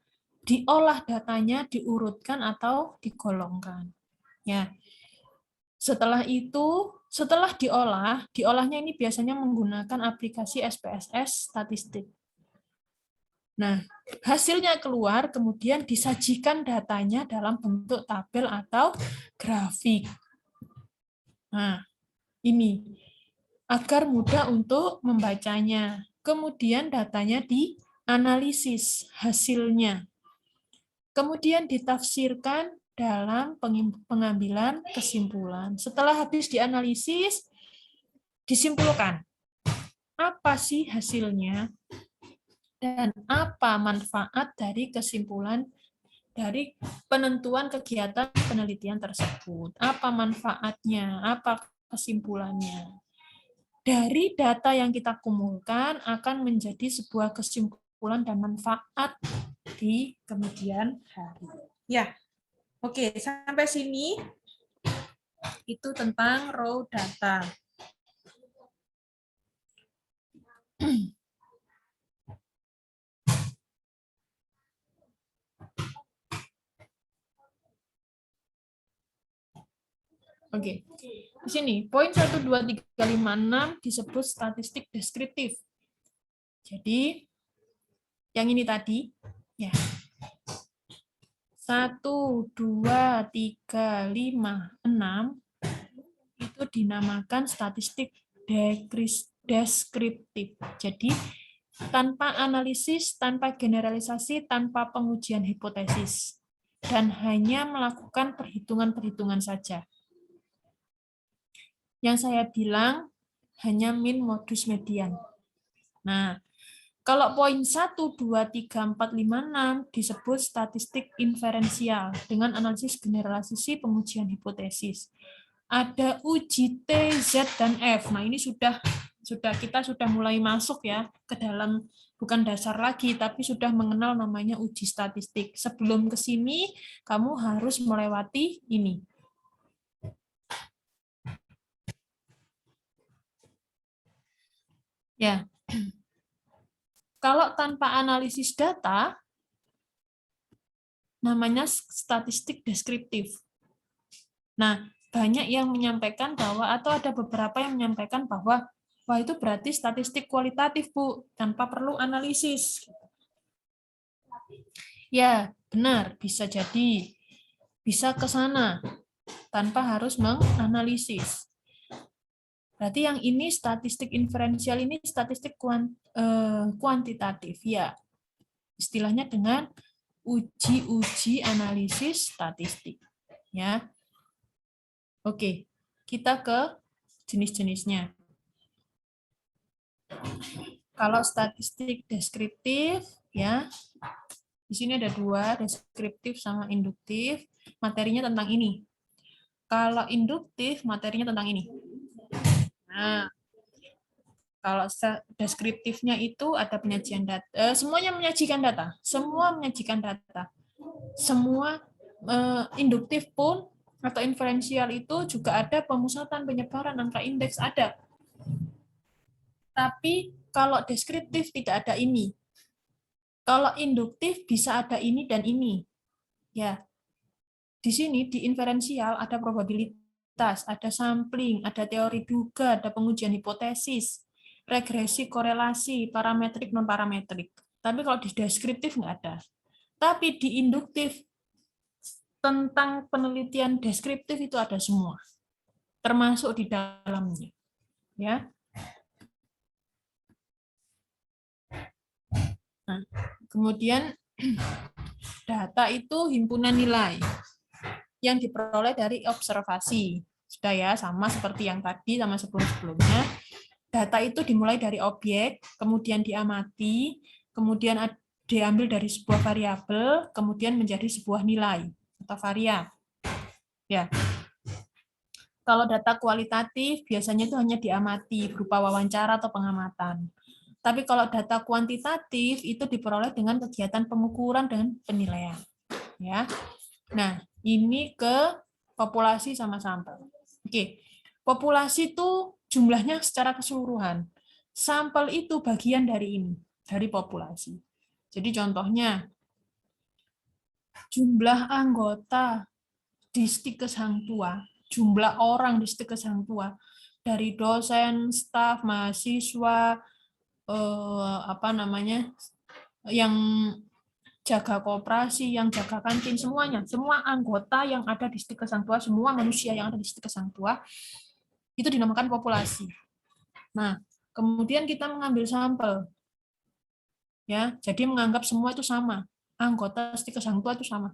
Speaker 1: diolah datanya, diurutkan atau digolongkan. Ya. Setelah itu, setelah diolahnya ini biasanya menggunakan aplikasi SPSS statistik. Nah, hasilnya keluar, kemudian disajikan datanya dalam bentuk tabel atau grafik. Nah, ini agar mudah untuk membacanya. Kemudian datanya dianalisis hasilnya. Kemudian ditafsirkan dalam pengambilan kesimpulan. Setelah habis dianalisis, disimpulkan apa sih hasilnya dan apa manfaat dari kesimpulan dari penentuan kegiatan penelitian tersebut. Apa manfaatnya, apa kesimpulannya. Dari data yang kita kumpulkan akan menjadi sebuah kesimpulan dan manfaat di kemudian hari. Ya, oke, sampai sini itu tentang raw data. Oke, di sini poin 1, 2, 3, 5, 6 disebut statistik deskriptif. Jadi, yang ini tadi, ya. 1, 2, 3, 5, 6 itu dinamakan statistik deskriptif. Jadi, tanpa analisis, tanpa generalisasi, tanpa pengujian hipotesis, dan hanya melakukan perhitungan-perhitungan saja. Yang saya bilang hanya min modus median. Nah, kalau poin 1, 2, 3, 4, 5, 6 disebut statistik inferensial dengan analisis generalisasi pengujian hipotesis. Ada uji T, Z, dan F. Nah, ini kita sudah mulai masuk ya ke dalam, bukan dasar lagi, tapi sudah mengenal namanya uji statistik. Sebelum ke sini, kamu harus melewati ini. Ya, kalau tanpa analisis data, namanya statistik deskriptif. Nah, banyak yang menyampaikan bahwa, atau ada beberapa yang menyampaikan bahwa, wah itu berarti statistik kualitatif, Bu, tanpa perlu analisis. Ya, benar, bisa jadi. Bisa ke sana, tanpa harus menganalisis. Berarti yang ini statistik inferensial ini statistik kuantitatif, ya. Istilahnya dengan uji analisis statistik, ya. Oke, kita ke jenis-jenisnya. Kalau statistik deskriptif, ya, Di sini ada dua, deskriptif sama induktif. Materinya tentang ini. Kalau induktif, materinya tentang ini. Nah, kalau deskriptifnya itu ada penyajian data. Semuanya menyajikan data. Semua menyajikan data. Semua induktif pun atau inferensial itu juga ada pemusatan, penyebaran, angka indeks ada. Tapi kalau deskriptif tidak ada ini. Kalau induktif bisa ada ini dan ini. Ya. Di sini di inferensial ada probabilitas, ada sampling, ada teori duga, ada pengujian hipotesis, regresi, korelasi, parametrik, non parametrik. Tapi kalau di deskriptif nggak ada. Tapi di induktif tentang penelitian deskriptif itu ada semua, termasuk di dalamnya. Ya. Nah, kemudian data itu himpunan nilai yang diperoleh dari observasi. Sudah ya, sama seperti yang tadi sama sebelum-sebelumnya. Data itu dimulai dari objek, kemudian diamati, kemudian diambil dari sebuah variabel, kemudian menjadi sebuah nilai atau varian. Ya. Kalau data kualitatif biasanya itu hanya diamati berupa wawancara atau pengamatan. Tapi kalau data kuantitatif itu diperoleh dengan kegiatan pengukuran dan penilaian. Ya. Nah, ini ke populasi sama sampel. Oke. Populasi itu jumlahnya secara keseluruhan. Sampel itu bagian dari ini, dari populasi. Jadi contohnya jumlah anggota di Stikes Hang Tuah, jumlah orang di Stikes Hang Tuah dari dosen, staf, mahasiswa, yang jaga koperasi, yang jaga kantin, semuanya, semua anggota yang ada di Stikes Hang Tuah, semua manusia yang ada di Stikes Hang Tuah, itu dinamakan populasi. Nah, kemudian kita mengambil sampel, ya, jadi menganggap semua itu sama, anggota Stikes Hang Tuah itu sama.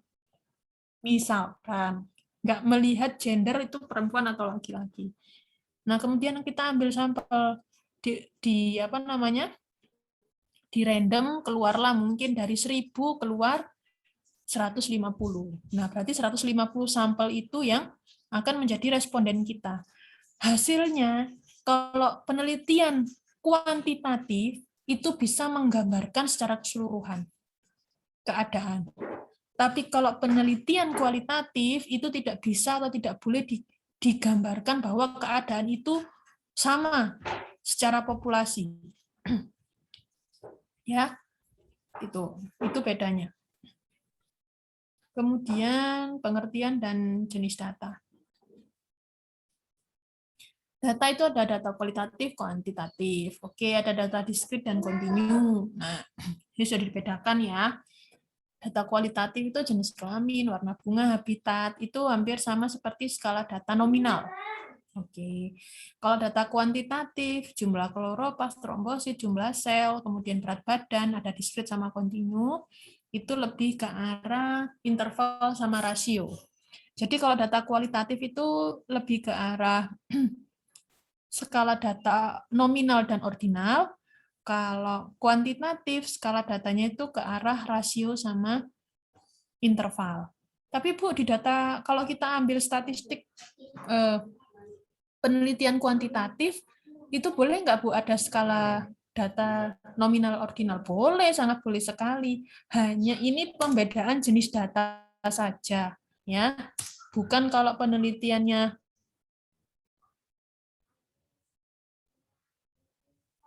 Speaker 1: Misalkan, nggak melihat gender itu perempuan atau laki-laki. Nah, kemudian kita ambil sampel di random, keluarlah mungkin dari 1000 keluar 150. Nah, berarti 150 sampel itu yang akan menjadi responden kita. Hasilnya, kalau penelitian kuantitatif itu bisa menggambarkan secara keseluruhan keadaan. Tapi kalau penelitian kualitatif itu tidak bisa atau tidak boleh digambarkan bahwa keadaan itu sama secara populasi. Ya, itu bedanya. Kemudian pengertian dan jenis data. Data itu ada data kualitatif, kuantitatif. Oke, ada data diskrit dan kontinu. Nah, ini sudah dibedakan ya. Data kualitatif itu jenis kelamin, warna bunga, habitat. Itu hampir sama seperti skala data nominal. Oke. Kalau data kuantitatif, jumlah kloroplast, trombosit, jumlah sel, kemudian berat badan, ada diskrit sama kontinu, itu lebih ke arah interval sama rasio. Jadi kalau data kualitatif itu lebih ke arah skala data nominal dan ordinal. Kalau kuantitatif, skala datanya itu ke arah rasio sama interval. Tapi Bu, di data kalau kita ambil statistik penelitian kuantitatif, itu boleh nggak Bu ada skala data nominal ordinal? Boleh, sangat boleh sekali. Hanya ini pembedaan jenis data saja, ya. Bukan kalau penelitiannya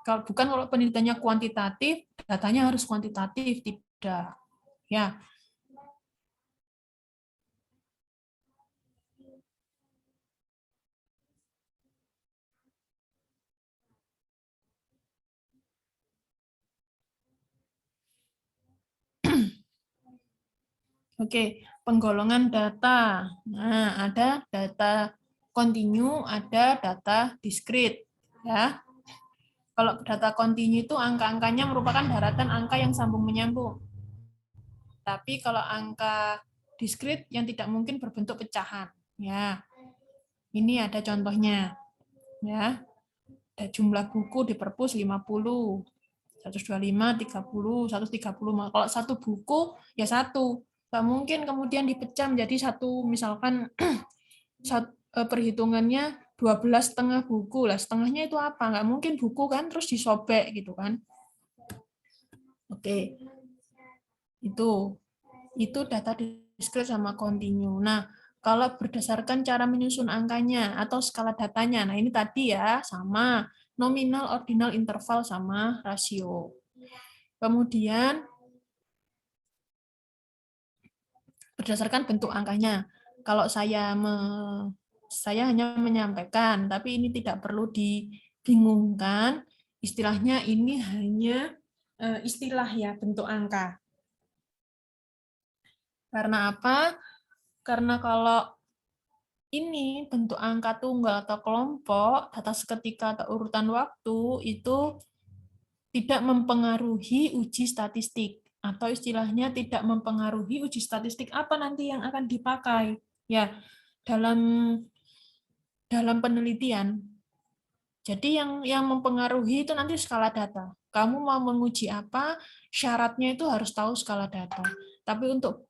Speaker 1: kalau penelitiannya kuantitatif, datanya harus kuantitatif, tidak. Ya. Oke, penggolongan data. Nah, ada data kontinu, ada data diskrit, ya. Kalau data kontinu itu angka-angkanya merupakan daratan angka yang sambung menyambung. Tapi kalau angka diskrit yang tidak mungkin berbentuk pecahan, ya. Ini ada contohnya, ya. Ada jumlah buku di perpus 50. 125, 30, 130. Kalau satu buku, ya satu. Nggak mungkin kemudian dipecah menjadi satu, misalkan perhitungannya 12 setengah buku. Lah, setengahnya itu apa? Nggak mungkin buku kan, terus disobek gitu kan. Oke. Itu data diskrit sama kontinu. Nah, kalau berdasarkan cara menyusun angkanya atau skala datanya, nah ini tadi ya, sama nominal, ordinal, interval, sama rasio. Kemudian, berdasarkan bentuk angkanya. Kalau saya hanya menyampaikan, tapi ini tidak perlu dibingungkan. Istilahnya ini hanya istilah ya, bentuk angka. Karena apa? Karena kalau ini bentuk angka tunggal atau kelompok, data seketika atau urutan waktu itu tidak mempengaruhi uji statistik, atau istilahnya tidak mempengaruhi uji statistik apa nanti yang akan dipakai. Ya, dalam penelitian. Jadi yang mempengaruhi itu nanti skala data. Kamu mau menguji apa, syaratnya itu harus tahu skala data. Tapi untuk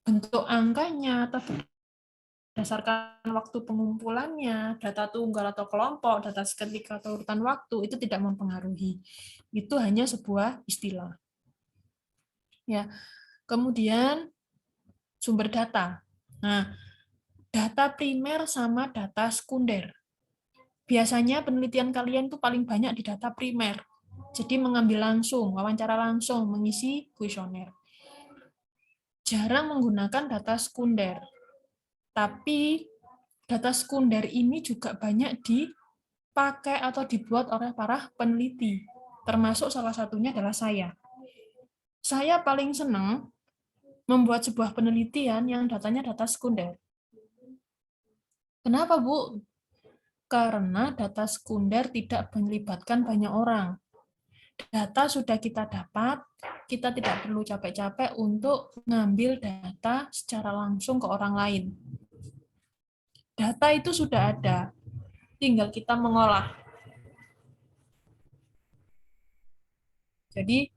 Speaker 1: bentuk angkanya atau berdasarkan waktu pengumpulannya, data tunggal atau kelompok, data seketika atau urutan waktu, itu tidak mempengaruhi. Itu hanya sebuah istilah. Ya. Kemudian sumber data. Nah, data primer sama data sekunder. Biasanya penelitian kalian itu paling banyak di data primer. Jadi mengambil langsung, wawancara langsung, mengisi kuesioner. Jarang menggunakan data sekunder. Tapi data sekunder ini juga banyak dipakai atau dibuat oleh para peneliti. Termasuk salah satunya adalah saya. Saya paling senang membuat sebuah penelitian yang datanya data sekunder. Kenapa, Bu? Karena data sekunder tidak melibatkan banyak orang. Data sudah kita dapat, kita tidak perlu capek-capek untuk ngambil data secara langsung ke orang lain. Data itu sudah ada, tinggal kita mengolah. Jadi,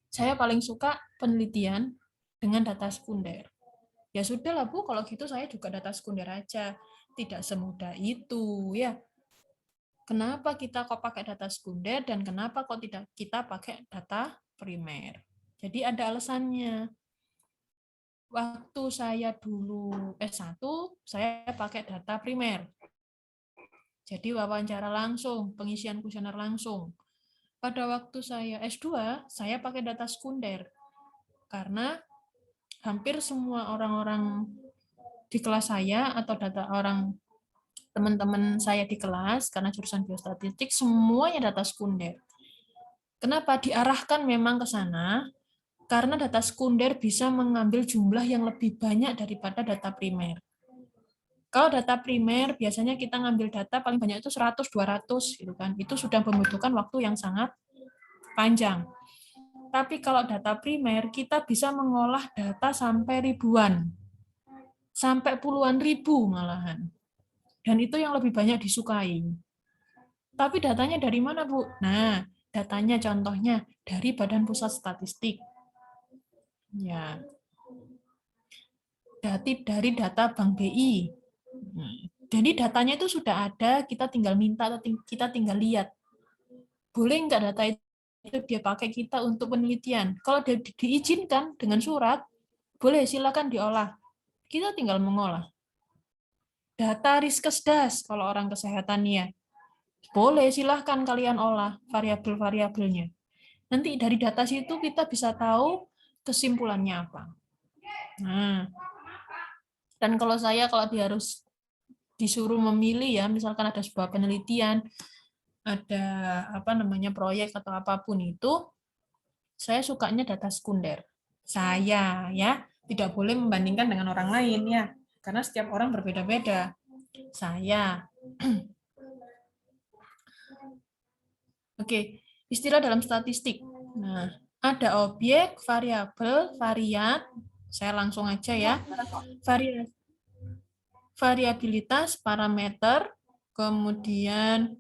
Speaker 1: saya paling suka penelitian dengan data sekunder. Ya sudahlah Bu, kalau gitu saya juga data sekunder aja. Tidak semudah itu, ya. Kenapa kita kok pakai data sekunder dan kenapa kok tidak kita pakai data primer? Jadi ada alasannya. Waktu saya dulu S1, saya pakai data primer. Jadi wawancara langsung, pengisian kuesioner langsung. Pada waktu saya S2, saya pakai data sekunder. Karena hampir semua orang-orang di kelas saya atau data orang teman-teman saya di kelas, karena jurusan biostatistik, semuanya data sekunder. Kenapa diarahkan memang ke sana? Karena data sekunder bisa mengambil jumlah yang lebih banyak daripada data primer. Kalau data primer, biasanya kita ngambil data paling banyak itu 100-200, gitu kan. Itu sudah membutuhkan waktu yang sangat panjang. Tapi kalau data primer, kita bisa mengolah data sampai ribuan. Sampai puluhan ribu malahan. Dan itu yang lebih banyak disukai. Tapi datanya dari mana, Bu? Nah, datanya contohnya dari Badan Pusat Statistik. Ya. Dari data Bank BI. Jadi datanya itu sudah ada, kita tinggal minta atau kita tinggal lihat. Boleh nggak data itu dia pakai kita untuk penelitian? Kalau diizinkan dengan surat, boleh silakan diolah. Kita tinggal mengolah. Data Riskesdas, kalau orang kesehatan ya. Boleh, silahkan kalian olah variabel-variabelnya. Nanti dari data situ kita bisa tahu kesimpulannya apa. Nah, dan kalau harus disuruh memilih ya, misalkan ada sebuah penelitian, ada proyek atau apapun itu, saya sukanya data sekunder. Saya ya, tidak boleh membandingkan dengan orang lain ya, karena setiap orang berbeda-beda. Saya. Oke, istilah dalam statistik. Nah, ada objek, variabel, varian. Saya langsung aja ya. Variabilitas, parameter, kemudian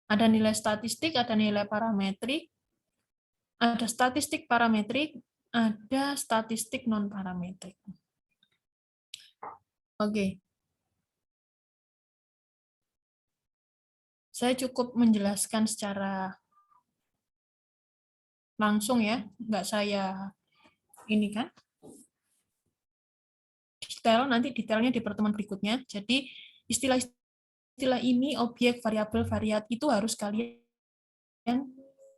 Speaker 1: Ada nilai statistik, ada nilai parametrik, ada statistik parametrik, ada statistik non-parametrik. Oke. Saya cukup menjelaskan secara langsung ya, nggak saya ini kan. Detail, nanti detailnya di pertemuan berikutnya. Jadi istilah ini, objek, variabel, variat, itu harus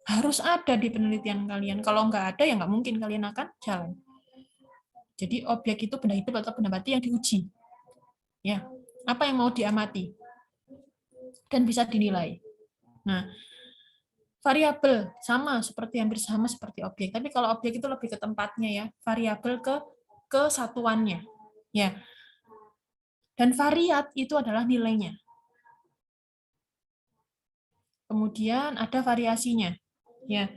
Speaker 1: harus ada di penelitian kalian. Kalau nggak ada, ya nggak mungkin kalian akan jalan. Jadi objek itu benda hidup atau benda mati yang diuji. Ya, apa yang mau diamati dan bisa dinilai. Nah, variabel hampir sama seperti objek. Tapi kalau objek itu lebih ke tempatnya ya, variabel ke kesatuannya. Ya. Dan variat itu adalah nilainya. Kemudian ada variasinya. Ya.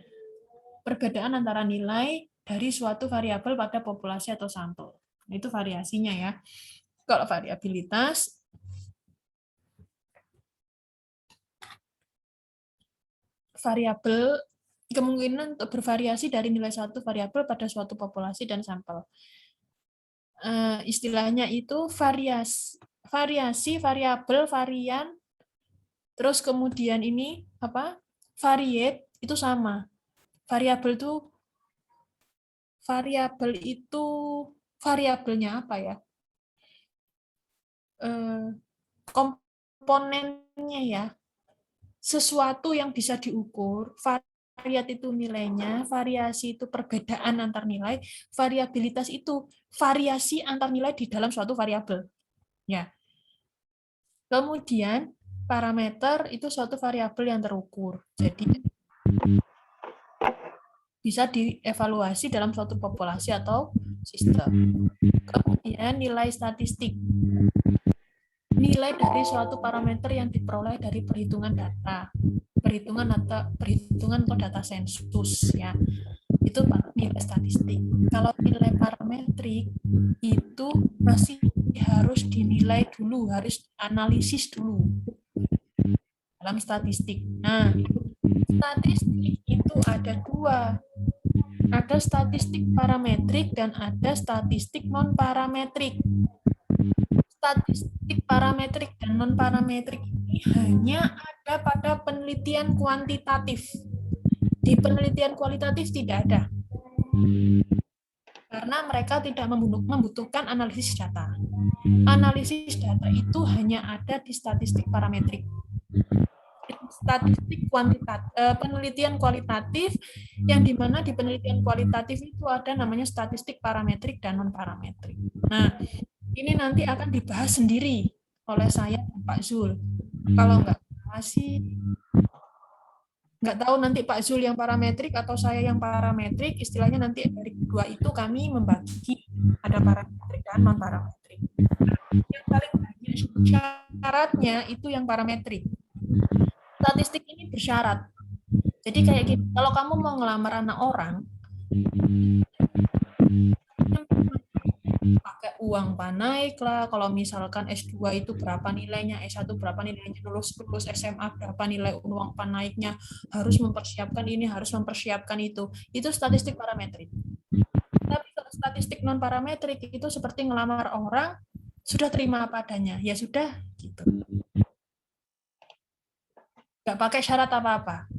Speaker 1: Perbedaan antara nilai dari suatu variabel pada populasi atau sampel. Itu variasinya ya. Kalau variabilitas variabel kemungkinan untuk bervariasi dari nilai suatu variabel pada suatu populasi dan sampel. Istilahnya itu variasi, variabel, varian, terus kemudian ini apa? Variate itu sama. Variabel itu variabelnya apa ya? Komponennya ya. Sesuatu yang bisa diukur, variat itu nilainya, variasi itu perbedaan antar nilai, variabilitas itu variasi antar nilai di dalam suatu variabel. Ya. Kemudian parameter itu suatu variabel yang terukur. Jadi bisa dievaluasi dalam suatu populasi atau sistem. Kemudian nilai statistik. Nilai dari suatu parameter yang diperoleh dari perhitungan data. Perhitungan atau data sensus ya. Itu nilai statistik. Kalau nilai parametrik itu masih harus dinilai dulu, harus analisis dulu dalam statistik. Nah, statistik itu ada dua. Ada statistik parametrik dan ada statistik non-parametrik. Statistik parametrik dan non-parametrik ini hanya ada pada penelitian kuantitatif. Di penelitian kualitatif tidak ada. Karena mereka tidak membutuhkan analisis data. Analisis data itu hanya ada di statistik parametrik. Statistik kuantitatif, penelitian kualitatif, yang dimana di penelitian kualitatif itu ada namanya statistik parametrik dan non-parametrik. Nah, ini nanti akan dibahas sendiri oleh saya dan Pak Zul. Kalau nggak tahu nanti Pak Zul yang parametrik atau saya yang parametrik, istilahnya nanti dari kedua itu kami membagi ada parametrik dan non-parametrik. Yang paling banyak syaratnya itu yang parametrik. Statistik ini bersyarat. Jadi kayak gitu, kalau kamu mau ngelamar anak orang, pakai uang naik lah, kalau misalkan S2 itu berapa nilainya, S1 berapa nilainya, lulus SMA berapa nilai uang naiknya, harus mempersiapkan ini, harus mempersiapkan itu statistik parametrik. Tapi kalau statistik non parametrik itu seperti ngelamar orang, sudah terima apa adanya, ya sudah gitu. Nggak pakai syarat apa-apa.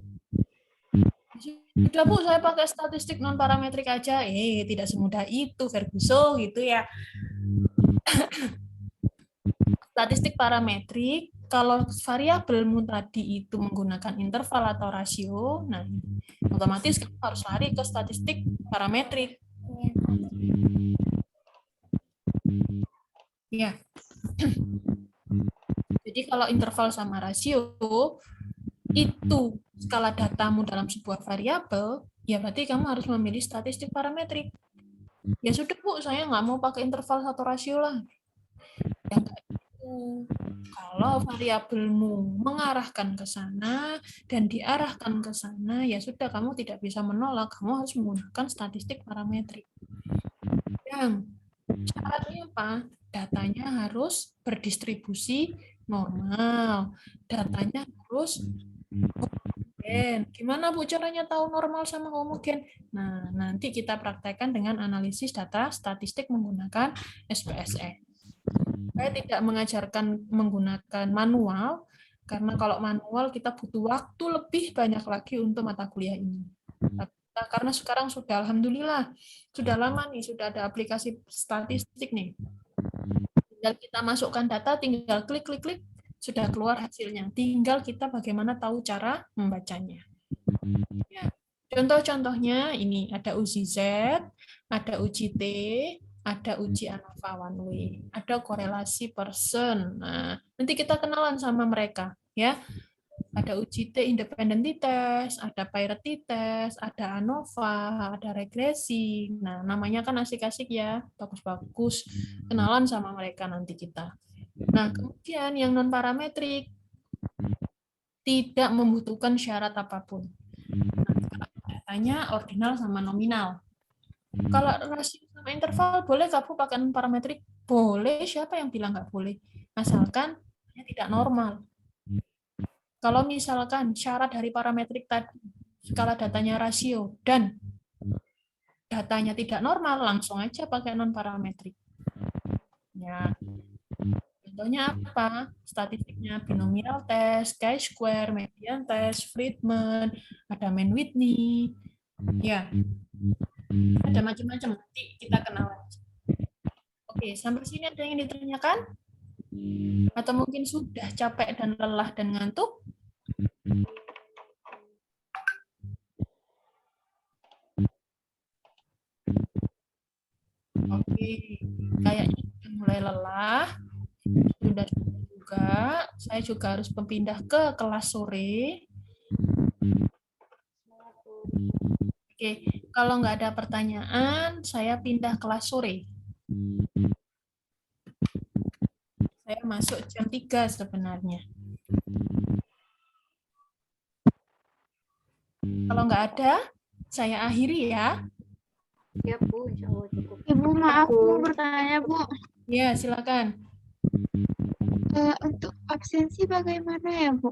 Speaker 1: Sudah Bu, saya pakai statistik non parametrik aja. Tidak semudah itu, Ferguson gitu ya. Statistik parametrik, kalau variabelmu tadi itu menggunakan interval atau rasio, nah otomatis kamu harus lari ke statistik parametrik. Ya. Jadi kalau interval sama rasio itu skala datamu dalam sebuah variabel, ya berarti kamu harus memilih statistik parametrik. Ya sudah Bu, saya nggak mau pakai interval atau rasio lah. Ya enggak gitu. Kalau variabelmu mengarahkan ke sana dan diarahkan ke sana, ya sudah kamu tidak bisa menolak, kamu harus menggunakan statistik parametrik. Yang syaratnya apa? Datanya harus berdistribusi normal. Datanya harus Gimana Bu caranya tahu normal sama homogen? Nah, nanti kita praktekkan dengan analisis data statistik menggunakan SPSS. Saya tidak mengajarkan menggunakan manual, karena kalau manual kita butuh waktu lebih banyak lagi untuk mata kuliah ini. Karena sekarang sudah, alhamdulillah, sudah lama nih, sudah ada aplikasi statistik nih. Tinggal kita masukkan data, tinggal klik, sudah keluar hasilnya. Tinggal kita bagaimana tahu cara membacanya. Ya. Contoh-contohnya ini ada uji Z, ada uji T, ada uji ANOVA one way, ada korelasi person. Nah, nanti kita kenalan sama mereka, ya. Ada uji T independent test, ada parity test, ada ANOVA, ada regresi. Nah, namanya kan asik-asik ya, bagus-bagus. Kenalan sama mereka nanti kita. Nah, kemudian yang non parametrik tidak membutuhkan syarat apapun. Nah, datanya ordinal sama nominal. Kalau rasio sama interval, boleh nggak Bu pakai non parametrik? Boleh, siapa yang bilang nggak boleh? Asalkan tidak normal. Kalau misalkan syarat dari parametrik tadi, skala datanya rasio, dan datanya tidak normal, langsung aja pakai non-parametrik. Ya. Contohnya apa? Statistiknya binomial test, chi-square, median test, Friedman, ada Mann-Whitney. Ya. Ada macam-macam, nanti kita kenal. Oke, sampai sini ada yang ditanyakan? Atau mungkin sudah capek dan lelah dan ngantuk? Oke, kayaknya sudah mulai lelah. Sudah juga, saya juga harus berpindah ke kelas sore. Oke, kalau nggak ada pertanyaan, saya pindah kelas sore. Saya masuk jam 3 sebenarnya. Kalau nggak ada, saya akhiri ya.
Speaker 6: Ya Bu, insya Allah cukup.
Speaker 4: Ibu, maaf mau bertanya, Bu.
Speaker 1: Ya, silakan.
Speaker 4: Untuk absensi bagaimana ya, Bu?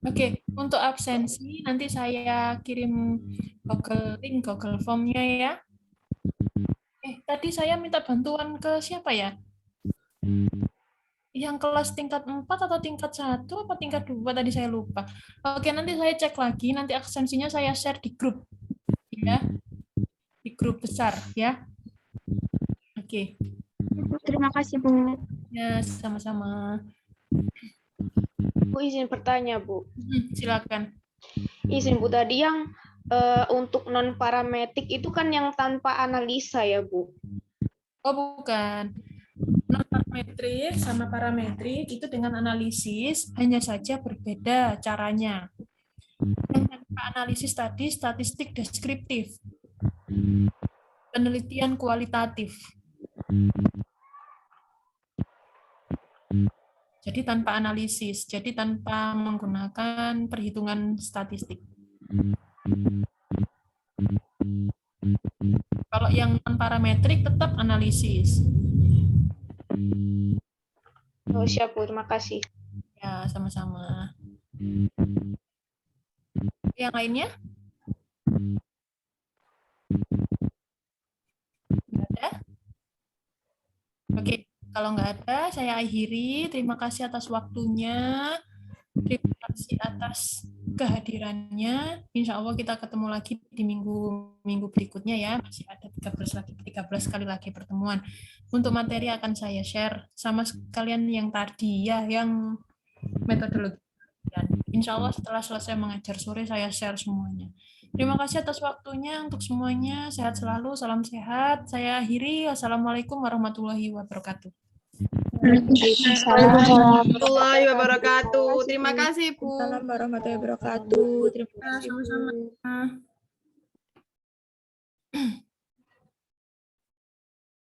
Speaker 1: Oke, untuk absensi nanti saya kirim Google link, Google Form-nya ya. Tadi saya minta bantuan ke siapa ya? Yang kelas tingkat 4 atau tingkat 1 apa tingkat 2 tadi saya lupa. Oke, nanti saya cek lagi, nanti absensinya saya share di grup. Ya. Di grup besar ya. Oke.
Speaker 4: Terima kasih, Bu.
Speaker 1: Ya, sama-sama.
Speaker 7: Bu izin bertanya, Bu.
Speaker 1: Silakan.
Speaker 7: Izin Bu, tadi yang untuk non parametrik itu kan yang tanpa analisa ya, Bu?
Speaker 1: Oh, bukan. Non parametrik sama parametrik itu dengan analisis hanya saja berbeda caranya. Yang tanpa analisis tadi statistik deskriptif. Penelitian kualitatif. Jadi tanpa analisis, jadi tanpa menggunakan perhitungan statistik. Kalau yang non-parametrik tetap analisis.
Speaker 7: Oh, siap, Bu. Terima kasih.
Speaker 1: Ya, sama-sama. Yang lainnya? Nggak ada? Oke. Kalau nggak ada, saya akhiri. Terima kasih atas waktunya. Terima kasih atas kehadirannya. Insya Allah kita ketemu lagi di minggu berikutnya ya. Masih ada 13 kali lagi pertemuan. Untuk materi akan saya share sama sekalian yang tadi ya, yang metodologi. Dan insya Allah setelah selesai mengajar sore saya share semuanya. Terima kasih atas waktunya untuk semuanya. Sehat selalu, salam sehat. Saya akhiri. Wassalamualaikum warahmatullahi wabarakatuh.
Speaker 7: Warahmatullahi wabarakatuh. Terima kasih, Bu.
Speaker 3: Assalamualaikum warahmatullahi wabarakatuh. Terima kasih, Bu.
Speaker 1: Sama-sama.